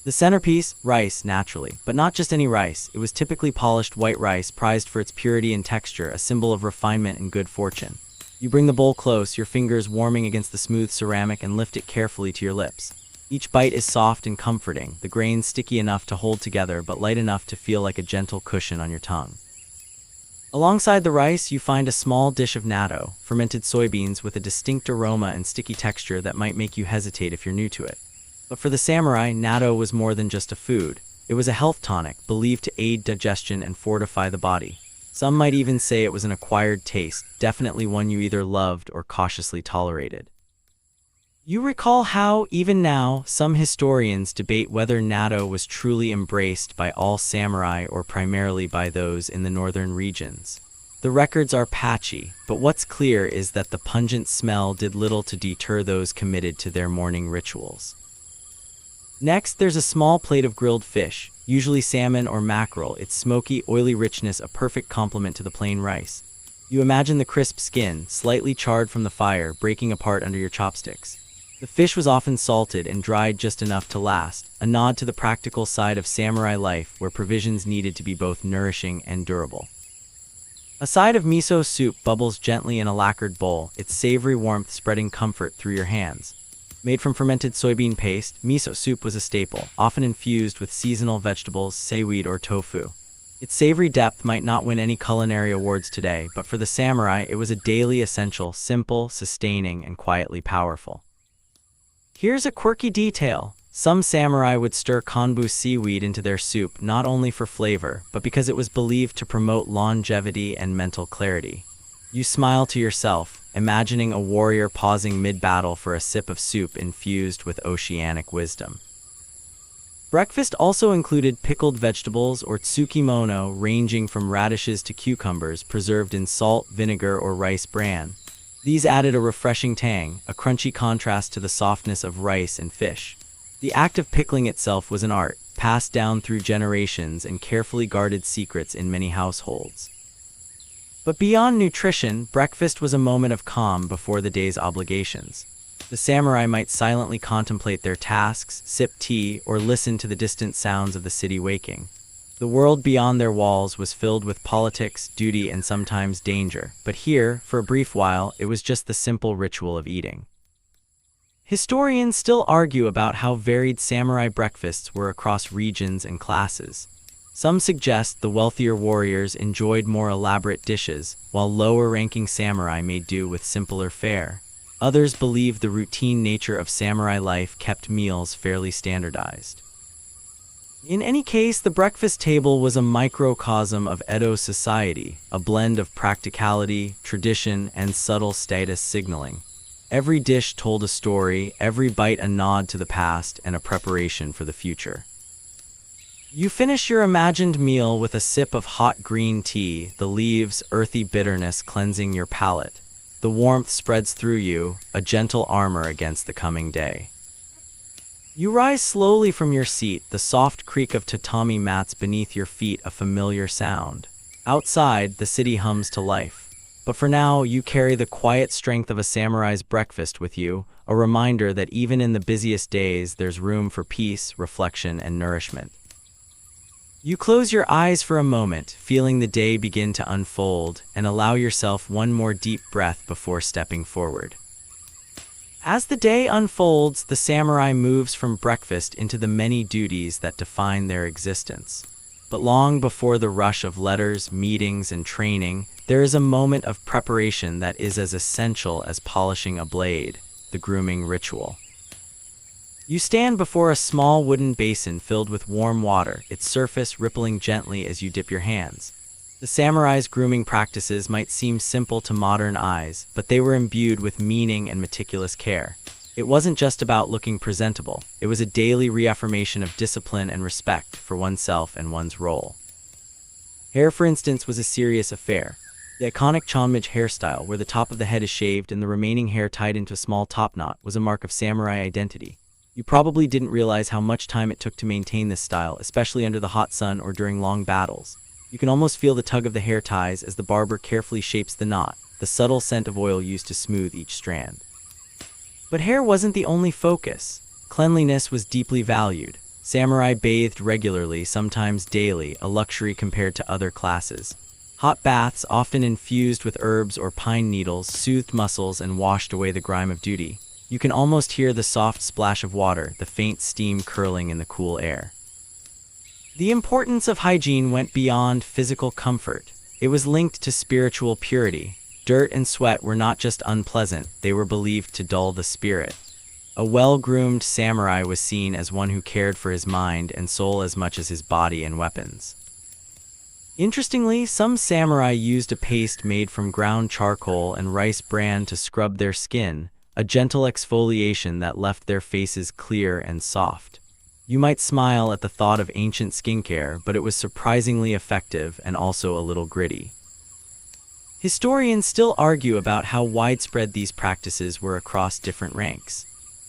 The centerpiece, rice, naturally, but not just any rice. It was typically polished white rice, prized for its purity and texture, a symbol of refinement and good fortune. You bring the bowl close, your fingers warming against the smooth ceramic, and lift it carefully to your lips. Each bite is soft and comforting, the grains sticky enough to hold together but light enough to feel like a gentle cushion on your tongue. Alongside the rice, you find a small dish of natto, fermented soybeans with a distinct aroma and sticky texture that might make you hesitate if you're new to it. But for the samurai, natto was more than just a food. It was a health tonic, believed to aid digestion and fortify the body. Some might even say it was an acquired taste, definitely one you either loved or cautiously tolerated. You recall how, even now, some historians debate whether natto was truly embraced by all samurai or primarily by those in the northern regions. The records are patchy, but what's clear is that the pungent smell did little to deter those committed to their morning rituals. Next, there's a small plate of grilled fish, usually salmon or mackerel, its smoky, oily richness a perfect complement to the plain rice. You imagine the crisp skin, slightly charred from the fire, breaking apart under your chopsticks. The fish was often salted and dried just enough to last, a nod to the practical side of samurai life where provisions needed to be both nourishing and durable. A side of miso soup bubbles gently in a lacquered bowl, its savory warmth spreading comfort through your hands. Made from fermented soybean paste, miso soup was a staple, often infused with seasonal vegetables, seaweed, or tofu. Its savory depth might not win any culinary awards today, but for the samurai it was a daily essential, simple, sustaining, and quietly powerful. Here's a quirky detail. Some samurai would stir konbu seaweed into their soup not only for flavor, but because it was believed to promote longevity and mental clarity. You smile to yourself, imagining a warrior pausing mid-battle for a sip of soup infused with oceanic wisdom. Breakfast also included pickled vegetables or tsukimono ranging from radishes to cucumbers preserved in salt, vinegar, or rice bran. These added a refreshing tang, a crunchy contrast to the softness of rice and fish. The act of pickling itself was an art, passed down through generations and carefully guarded secrets in many households. But beyond nutrition, breakfast was a moment of calm before the day's obligations. The samurai might silently contemplate their tasks, sip tea, or listen to the distant sounds of the city waking. The world beyond their walls was filled with politics, duty, and sometimes danger, but here, for a brief while, it was just the simple ritual of eating. Historians still argue about how varied samurai breakfasts were across regions and classes. Some suggest the wealthier warriors enjoyed more elaborate dishes, while lower-ranking samurai made do with simpler fare. Others believe the routine nature of samurai life kept meals fairly standardized. In any case, the breakfast table was a microcosm of Edo society, a blend of practicality, tradition, and subtle status signaling. Every dish told a story, every bite a nod to the past and a preparation for the future. You finish your imagined meal with a sip of hot green tea, the leaves' earthy bitterness cleansing your palate. The warmth spreads through you, a gentle armor against the coming day. You rise slowly from your seat, the soft creak of tatami mats beneath your feet a familiar sound. Outside, the city hums to life. But for now, you carry the quiet strength of a samurai's breakfast with you, a reminder that even in the busiest days, there's room for peace, reflection, and nourishment. You close your eyes for a moment, feeling the day begin to unfold, and allow yourself one more deep breath before stepping forward. As the day unfolds, the samurai moves from breakfast into the many duties that define their existence. But long before the rush of letters, meetings, and training, there is a moment of preparation that is as essential as polishing a blade, the grooming ritual. You stand before a small wooden basin filled with warm water, its surface rippling gently as you dip your hands. The samurai's grooming practices might seem simple to modern eyes, but they were imbued with meaning and meticulous care. It wasn't just about looking presentable, it was a daily reaffirmation of discipline and respect for oneself and one's role. Hair, for instance, was a serious affair. The iconic Chanmage hairstyle, where the top of the head is shaved and the remaining hair tied into a small top knot, was a mark of samurai identity. You probably didn't realize how much time it took to maintain this style, especially under the hot sun or during long battles. You can almost feel the tug of the hair ties as the barber carefully shapes the knot, the subtle scent of oil used to smooth each strand. But hair wasn't the only focus. Cleanliness was deeply valued. Samurai bathed regularly, sometimes daily, a luxury compared to other classes. Hot baths, often infused with herbs or pine needles, soothed muscles and washed away the grime of duty. You can almost hear the soft splash of water, the faint steam curling in the cool air. The importance of hygiene went beyond physical comfort. It was linked to spiritual purity. Dirt and sweat were not just unpleasant, they were believed to dull the spirit. A well-groomed samurai was seen as one who cared for his mind and soul as much as his body and weapons. Interestingly, some samurai used a paste made from ground charcoal and rice bran to scrub their skin, a gentle exfoliation that left their faces clear and soft. You might smile at the thought of ancient skincare, but it was surprisingly effective and also a little gritty. Historians still argue about how widespread these practices were across different ranks.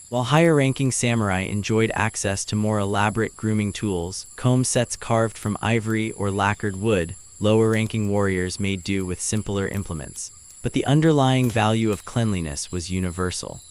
While higher-ranking samurai enjoyed access to more elaborate grooming tools, comb sets carved from ivory or lacquered wood, lower-ranking warriors made do with simpler implements. But the underlying value of cleanliness was universal.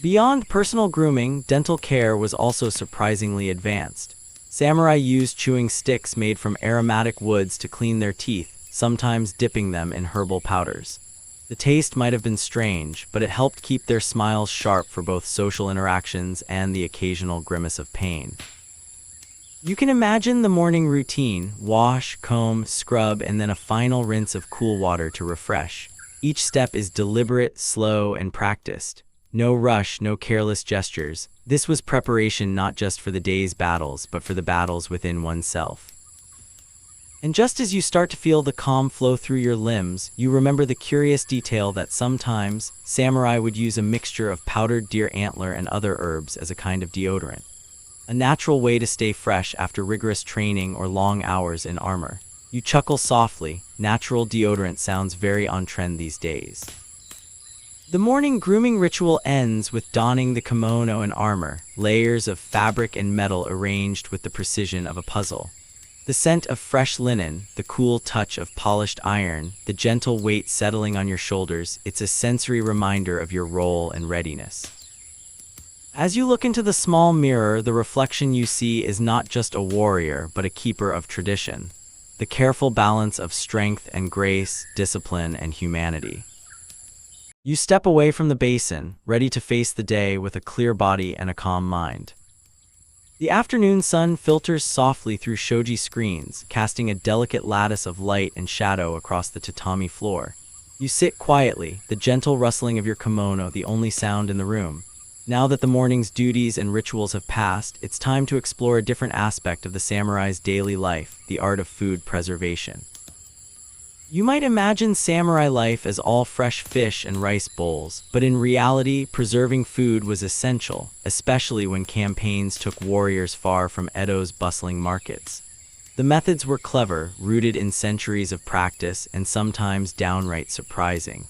Beyond personal grooming, dental care was also surprisingly advanced. Samurai used chewing sticks made from aromatic woods to clean their teeth, sometimes dipping them in herbal powders. The taste might have been strange, but it helped keep their smiles sharp for both social interactions and the occasional grimace of pain. You can imagine the morning routine: wash, comb, scrub, and then a final rinse of cool water to refresh. Each step is deliberate, slow, and practiced. No rush, no careless gestures. This was preparation not just for the day's battles, but for the battles within oneself. And just as you start to feel the calm flow through your limbs, you remember the curious detail that sometimes samurai would use a mixture of powdered deer antler and other herbs as a kind of deodorant. A natural way to stay fresh after rigorous training or long hours in armor. You chuckle softly. Natural deodorant sounds very on trend these days. The morning grooming ritual ends with donning the kimono and armor, layers of fabric and metal arranged with the precision of a puzzle. The scent of fresh linen, the cool touch of polished iron, the gentle weight settling on your shoulders, it's a sensory reminder of your role and readiness. As you look into the small mirror, the reflection you see is not just a warrior, but a keeper of tradition. The careful balance of strength and grace, discipline and humanity. You step away from the basin, ready to face the day with a clear body and a calm mind. The afternoon sun filters softly through shoji screens, casting a delicate lattice of light and shadow across the tatami floor. You sit quietly, the gentle rustling of your kimono the only sound in the room. Now that the morning's duties and rituals have passed, it's time to explore a different aspect of the samurai's daily life, the art of food preservation. You might imagine samurai life as all fresh fish and rice bowls, but in reality, preserving food was essential, especially when campaigns took warriors far from Edo's bustling markets. The methods were clever, rooted in centuries of practice, and sometimes downright surprising.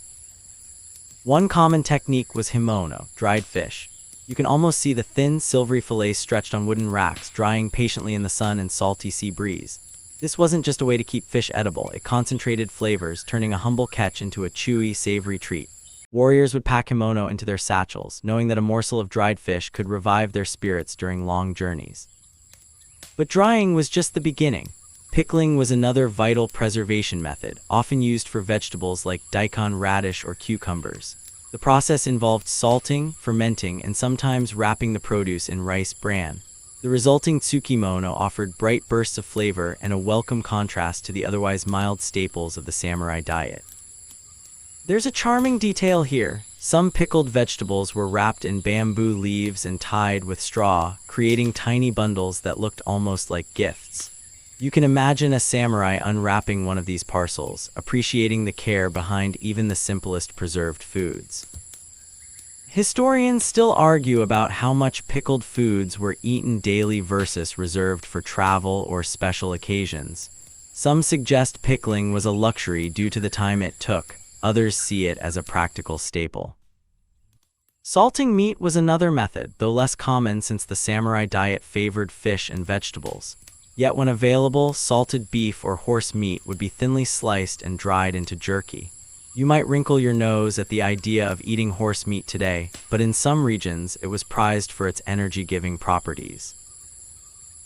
One common technique was himono, dried fish. You can almost see the thin, silvery fillets stretched on wooden racks, drying patiently in the sun and salty sea breeze. This wasn't just a way to keep fish edible, it concentrated flavors, turning a humble catch into a chewy, savory treat. Warriors would pack kimono into their satchels, knowing that a morsel of dried fish could revive their spirits during long journeys. But drying was just the beginning. Pickling was another vital preservation method, often used for vegetables like daikon radish or cucumbers. The process involved salting, fermenting, and sometimes wrapping the produce in rice bran. The resulting tsukimono offered bright bursts of flavor and a welcome contrast to the otherwise mild staples of the samurai diet. There's a charming detail here. Some pickled vegetables were wrapped in bamboo leaves and tied with straw, creating tiny bundles that looked almost like gifts. You can imagine a samurai unwrapping one of these parcels, appreciating the care behind even the simplest preserved foods. Historians still argue about how much pickled foods were eaten daily versus reserved for travel or special occasions. Some suggest pickling was a luxury due to the time it took, others see it as a practical staple. Salting meat was another method, though less common since the samurai diet favored fish and vegetables. Yet when available, salted beef or horse meat would be thinly sliced and dried into jerky. You might wrinkle your nose at the idea of eating horse meat today, but in some regions, it was prized for its energy-giving properties.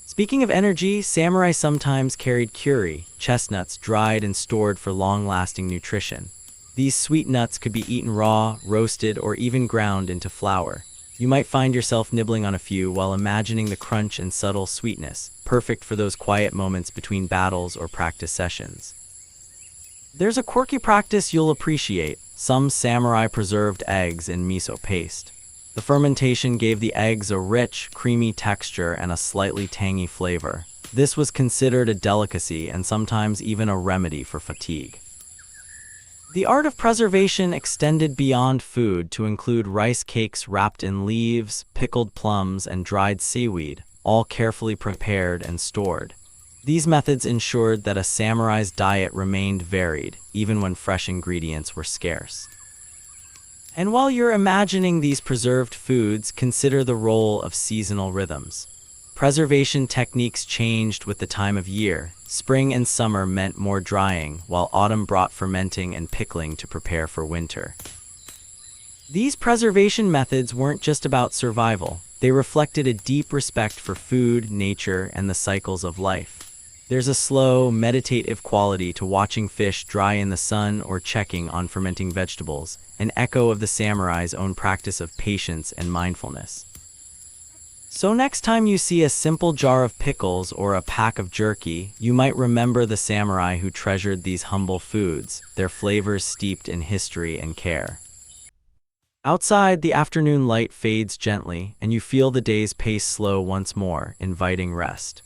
Speaking of energy, samurai sometimes carried kuri, chestnuts dried and stored for long-lasting nutrition. These sweet nuts could be eaten raw, roasted, or even ground into flour. You might find yourself nibbling on a few while imagining the crunch and subtle sweetness, perfect for those quiet moments between battles or practice sessions. There's a quirky practice you'll appreciate: some samurai preserved eggs in miso paste. The fermentation gave the eggs a rich, creamy texture and a slightly tangy flavor. This was considered a delicacy and sometimes even a remedy for fatigue. The art of preservation extended beyond food to include rice cakes wrapped in leaves, pickled plums, and dried seaweed, all carefully prepared and stored. These methods ensured that a samurai's diet remained varied, even when fresh ingredients were scarce. And while you're imagining these preserved foods, consider the role of seasonal rhythms. Preservation techniques changed with the time of year. Spring and summer meant more drying, while autumn brought fermenting and pickling to prepare for winter. These preservation methods weren't just about survival. They reflected a deep respect for food, nature, and the cycles of life. There's a slow, meditative quality to watching fish dry in the sun or checking on fermenting vegetables, an echo of the samurai's own practice of patience and mindfulness. So next time you see a simple jar of pickles or a pack of jerky, you might remember the samurai who treasured these humble foods, their flavors steeped in history and care. Outside, the afternoon light fades gently, and you feel the day's pace slow once more, inviting rest.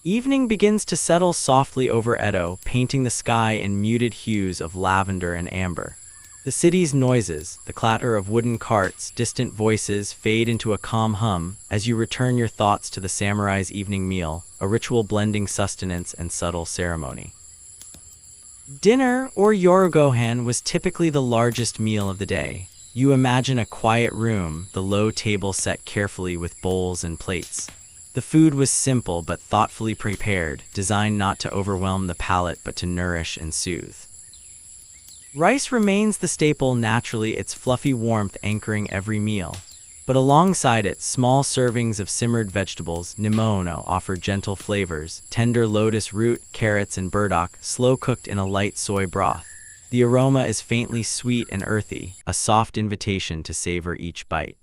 Evening begins to settle softly over Edo, painting the sky in muted hues of lavender and amber. The city's noises, the clatter of wooden carts, distant voices fade into a calm hum as you return your thoughts to the samurai's evening meal, a ritual blending sustenance and subtle ceremony. Dinner, or yorugohan, was typically the largest meal of the day. You imagine a quiet room, the low table set carefully with bowls and plates. The food was simple but thoughtfully prepared, designed not to overwhelm the palate but to nourish and soothe. Rice remains the staple naturally, its fluffy warmth anchoring every meal. But alongside it, small servings of simmered vegetables, nimono, offer gentle flavors: tender lotus root, carrots, and burdock, slow-cooked in a light soy broth. The aroma is faintly sweet and earthy, a soft invitation to savor each bite.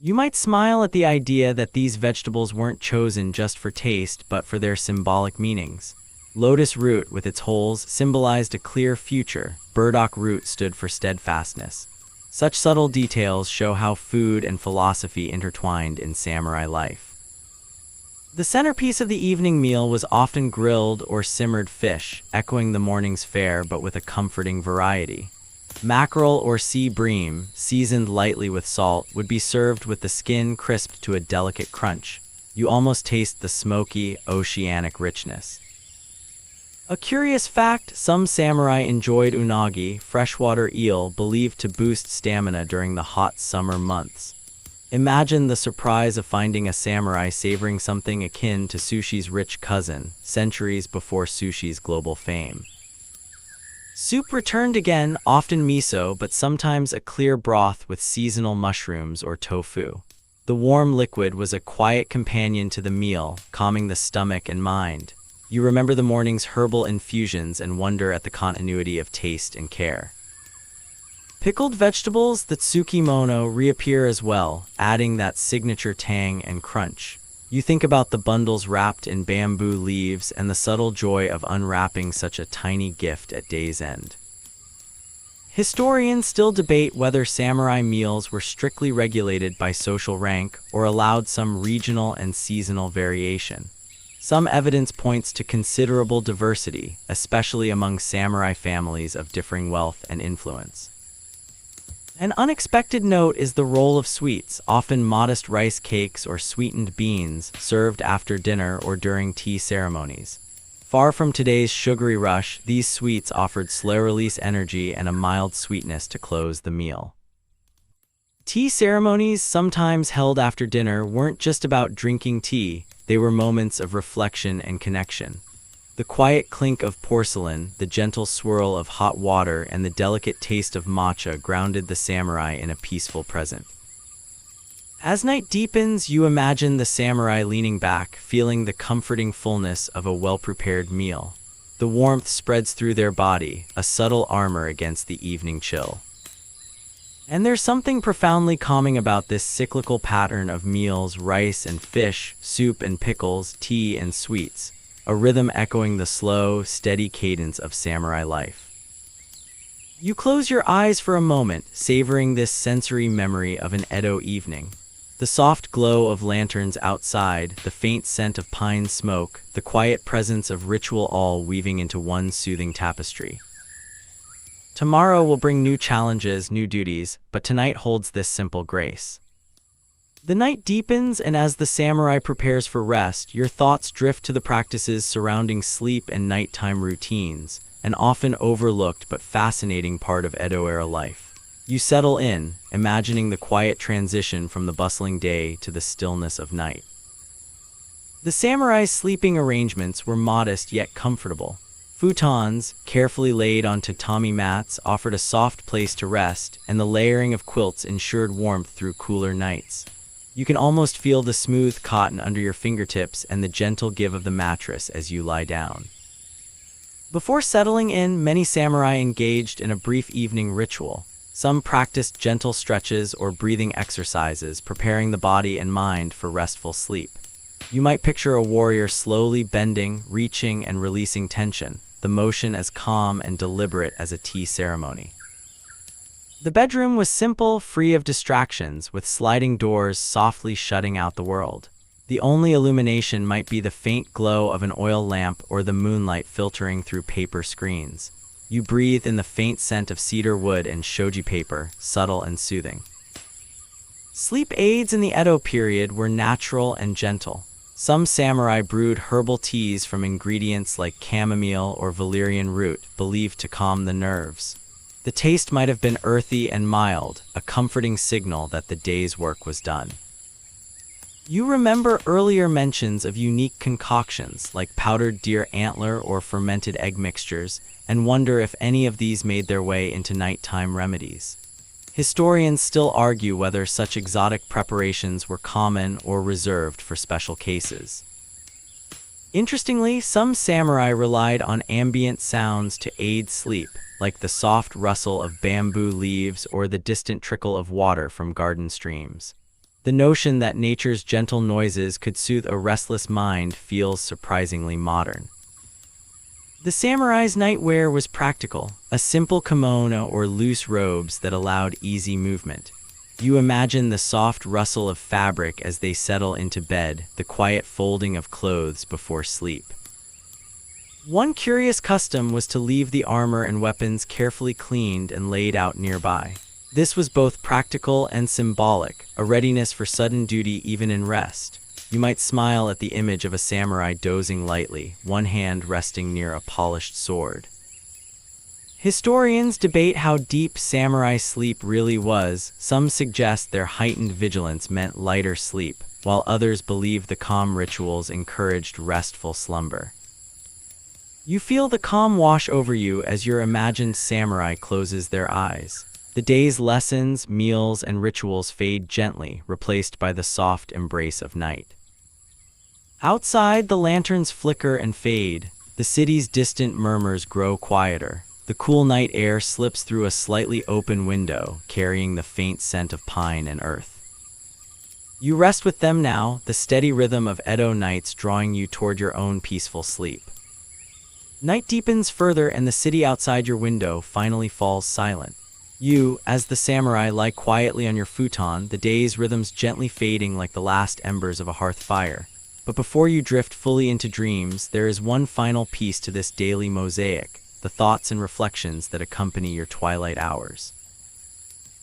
You might smile at the idea that these vegetables weren't chosen just for taste, but for their symbolic meanings. Lotus root, with its holes, symbolized a clear future. Burdock root stood for steadfastness. Such subtle details show how food and philosophy intertwined in samurai life. The centerpiece of the evening meal was often grilled or simmered fish, echoing the morning's fare but with a comforting variety. Mackerel or sea bream, seasoned lightly with salt, would be served with the skin crisped to a delicate crunch. You almost taste the smoky, oceanic richness. A curious fact: some samurai enjoyed unagi, freshwater eel believed to boost stamina during the hot summer months. Imagine the surprise of finding a samurai savoring something akin to sushi's rich cousin, centuries before sushi's global fame. Soup returned again, often miso, but sometimes a clear broth with seasonal mushrooms or tofu. The warm liquid was a quiet companion to the meal, calming the stomach and mind. You remember the morning's herbal infusions and wonder at the continuity of taste and care. Pickled vegetables, the tsukimono, reappear as well, adding that signature tang and crunch. You think about the bundles wrapped in bamboo leaves and the subtle joy of unwrapping such a tiny gift at day's end. Historians still debate whether samurai meals were strictly regulated by social rank or allowed some regional and seasonal variation. Some evidence points to considerable diversity, especially among samurai families of differing wealth and influence. An unexpected note is the role of sweets, often modest rice cakes or sweetened beans, served after dinner or during tea ceremonies. Far from today's sugary rush, these sweets offered slow-release energy and a mild sweetness to close the meal. Tea ceremonies, sometimes held after dinner, weren't just about drinking tea. They were moments of reflection and connection. The quiet clink of porcelain, the gentle swirl of hot water, and the delicate taste of matcha grounded the samurai in a peaceful present. As night deepens, you imagine the samurai leaning back, feeling the comforting fullness of a well-prepared meal. The The warmth spreads through their body, a subtle armor against the evening chill. And there's something profoundly calming about this cyclical pattern of meals, rice and fish, soup and pickles, tea and sweets, a rhythm echoing the slow, steady cadence of samurai life. You close your eyes for a moment, savoring this sensory memory of an Edo evening. The soft glow of lanterns outside, the faint scent of pine smoke, the quiet presence of ritual all weaving into one soothing tapestry. Tomorrow will bring new challenges, new duties, but tonight holds this simple grace. The night deepens, and as the samurai prepares for rest, your thoughts drift to the practices surrounding sleep and nighttime routines, an often overlooked but fascinating part of Edo-Era life. You settle in, imagining the quiet transition from the bustling day to the stillness of night. The samurai's sleeping arrangements were modest yet comfortable. Futons, carefully laid on tatami mats, offered a soft place to rest, and the layering of quilts ensured warmth through cooler nights. You can almost feel the smooth cotton under your fingertips and the gentle give of the mattress as you lie down. Before settling in, many samurai engaged in a brief evening ritual. Some practiced gentle stretches or breathing exercises, preparing the body and mind for restful sleep. You might picture a warrior slowly bending, reaching, and releasing tension, the motion as calm and deliberate as a tea ceremony. The bedroom was simple, free of distractions, with sliding doors softly shutting out the world. The only illumination might be the faint glow of an oil lamp or the moonlight filtering through paper screens. You breathe in the faint scent of cedar wood and shoji paper, subtle and soothing. Sleep aids in the Edo period were natural and gentle. Some samurai brewed herbal teas from ingredients like chamomile or valerian root, believed to calm the nerves. The taste might have been earthy and mild, a comforting signal that the day's work was done. You remember earlier mentions of unique concoctions like powdered deer antler or fermented egg mixtures, and wonder if any of these made their way into nighttime remedies. Historians still argue whether such exotic preparations were common or reserved for special cases. Interestingly, some samurai relied on ambient sounds to aid sleep, like the soft rustle of bamboo leaves or the distant trickle of water from garden streams. The notion that nature's gentle noises could soothe a restless mind feels surprisingly modern. The samurai's nightwear was practical, a simple kimono or loose robes that allowed easy movement. You imagine the soft rustle of fabric as they settle into bed, the quiet folding of clothes before sleep. One curious custom was to leave the armor and weapons carefully cleaned and laid out nearby. This was both practical and symbolic, a readiness for sudden duty even in rest. You might smile at the image of a samurai dozing lightly, one hand resting near a polished sword. Historians debate how deep samurai sleep really was. Some suggest their heightened vigilance meant lighter sleep, while others believe the calm rituals encouraged restful slumber. You feel the calm wash over you as your imagined samurai closes their eyes. The day's lessons, meals, and rituals fade gently, replaced by the soft embrace of night. Outside, the lanterns flicker and fade. The city's distant murmurs grow quieter. The cool night air slips through a slightly open window, carrying the faint scent of pine and earth. You rest with them now, the steady rhythm of Edo nights drawing you toward your own peaceful sleep. Night deepens further, and the city outside your window finally falls silent. You, as the samurai, lie quietly on your futon, the day's rhythms gently fading like the last embers of a hearth fire. But before you drift fully into dreams, there is one final piece to this daily mosaic, the thoughts and reflections that accompany your twilight hours.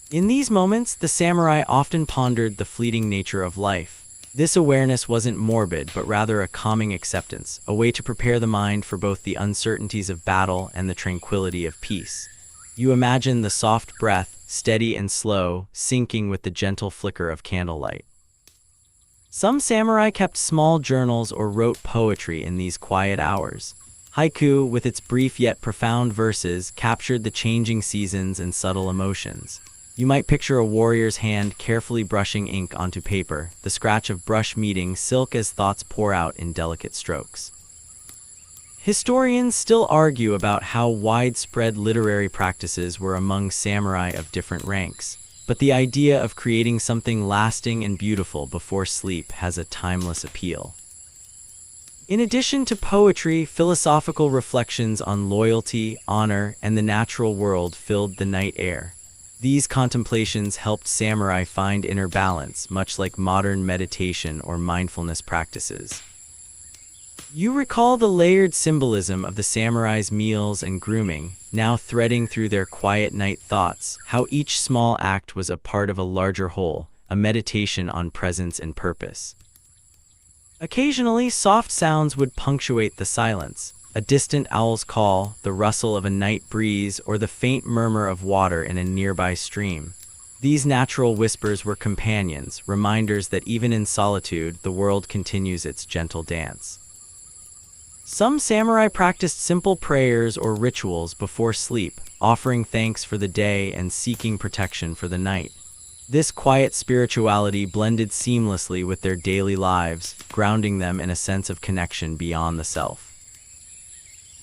In these moments, the samurai often pondered the fleeting nature of life. This awareness wasn't morbid, but rather a calming acceptance, a way to prepare the mind for both the uncertainties of battle and the tranquility of peace. You imagine the soft breath, steady and slow, syncing with the gentle flicker of candlelight. Some samurai kept small journals or wrote poetry in these quiet hours. Haiku, with its brief yet profound verses, captured the changing seasons and subtle emotions. You might picture a warrior's hand carefully brushing ink onto paper, the scratch of brush meeting silk as thoughts pour out in delicate strokes. Historians still argue about how widespread literary practices were among samurai of different ranks, but the idea of creating something lasting and beautiful before sleep has a timeless appeal. In addition to poetry, philosophical reflections on loyalty, honor, and the natural world filled the night air. These contemplations helped samurai find inner balance, much like modern meditation or mindfulness practices. You recall the layered symbolism of the samurai's meals and grooming, now threading through their quiet night thoughts, how each small act was a part of a larger whole, a meditation on presence and purpose. Occasionally, soft sounds would punctuate the silence, a distant owl's call, the rustle of a night breeze, or the faint murmur of water in a nearby stream. These natural whispers were companions, reminders that even in solitude, the world continues its gentle dance. Some samurai practiced simple prayers or rituals before sleep, offering thanks for the day and seeking protection for the night. This quiet spirituality blended seamlessly with their daily lives, grounding them in a sense of connection beyond the self.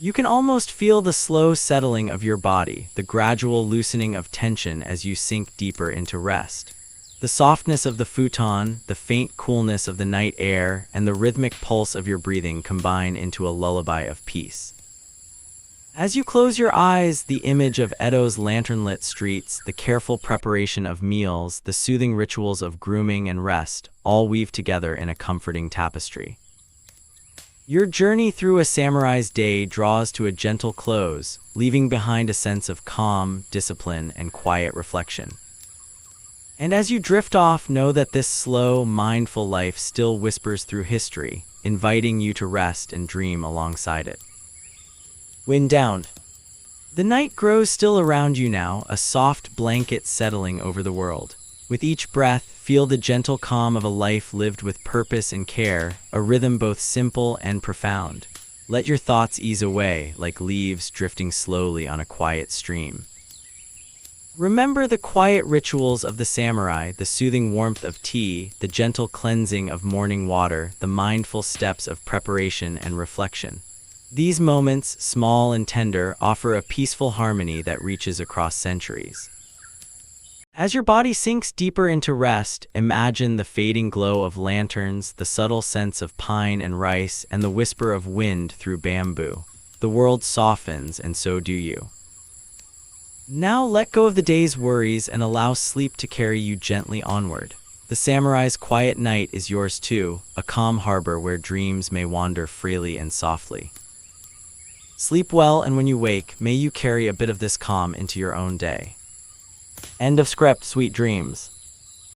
You can almost feel the slow settling of your body, the gradual loosening of tension as you sink deeper into rest. The softness of the futon, the faint coolness of the night air, and the rhythmic pulse of your breathing combine into a lullaby of peace. As you close your eyes, the image of Edo's lantern-lit streets, the careful preparation of meals, the soothing rituals of grooming and rest, all weave together in a comforting tapestry. Your journey through a samurai's day draws to a gentle close, leaving behind a sense of calm, discipline, and quiet reflection. And as you drift off, know that this slow, mindful life still whispers through history, inviting you to rest and dream alongside it. Wind down. The night grows still around you now, a soft blanket settling over the world. With each breath, feel the gentle calm of a life lived with purpose and care, a rhythm both simple and profound. Let your thoughts ease away, like leaves drifting slowly on a quiet stream. Remember the quiet rituals of the samurai, the soothing warmth of tea, the gentle cleansing of morning water, the mindful steps of preparation and reflection. These moments, small and tender, offer a peaceful harmony that reaches across centuries. As your body sinks deeper into rest, imagine the fading glow of lanterns, the subtle scents of pine and rice, and the whisper of wind through bamboo. The world softens, and so do you. Now let go of the day's worries and allow sleep to carry you gently onward. The samurai's quiet night is yours too, a calm harbor where dreams may wander freely and softly. Sleep well, and when you wake, may you carry a bit of this calm into your own day. End of script, sweet dreams.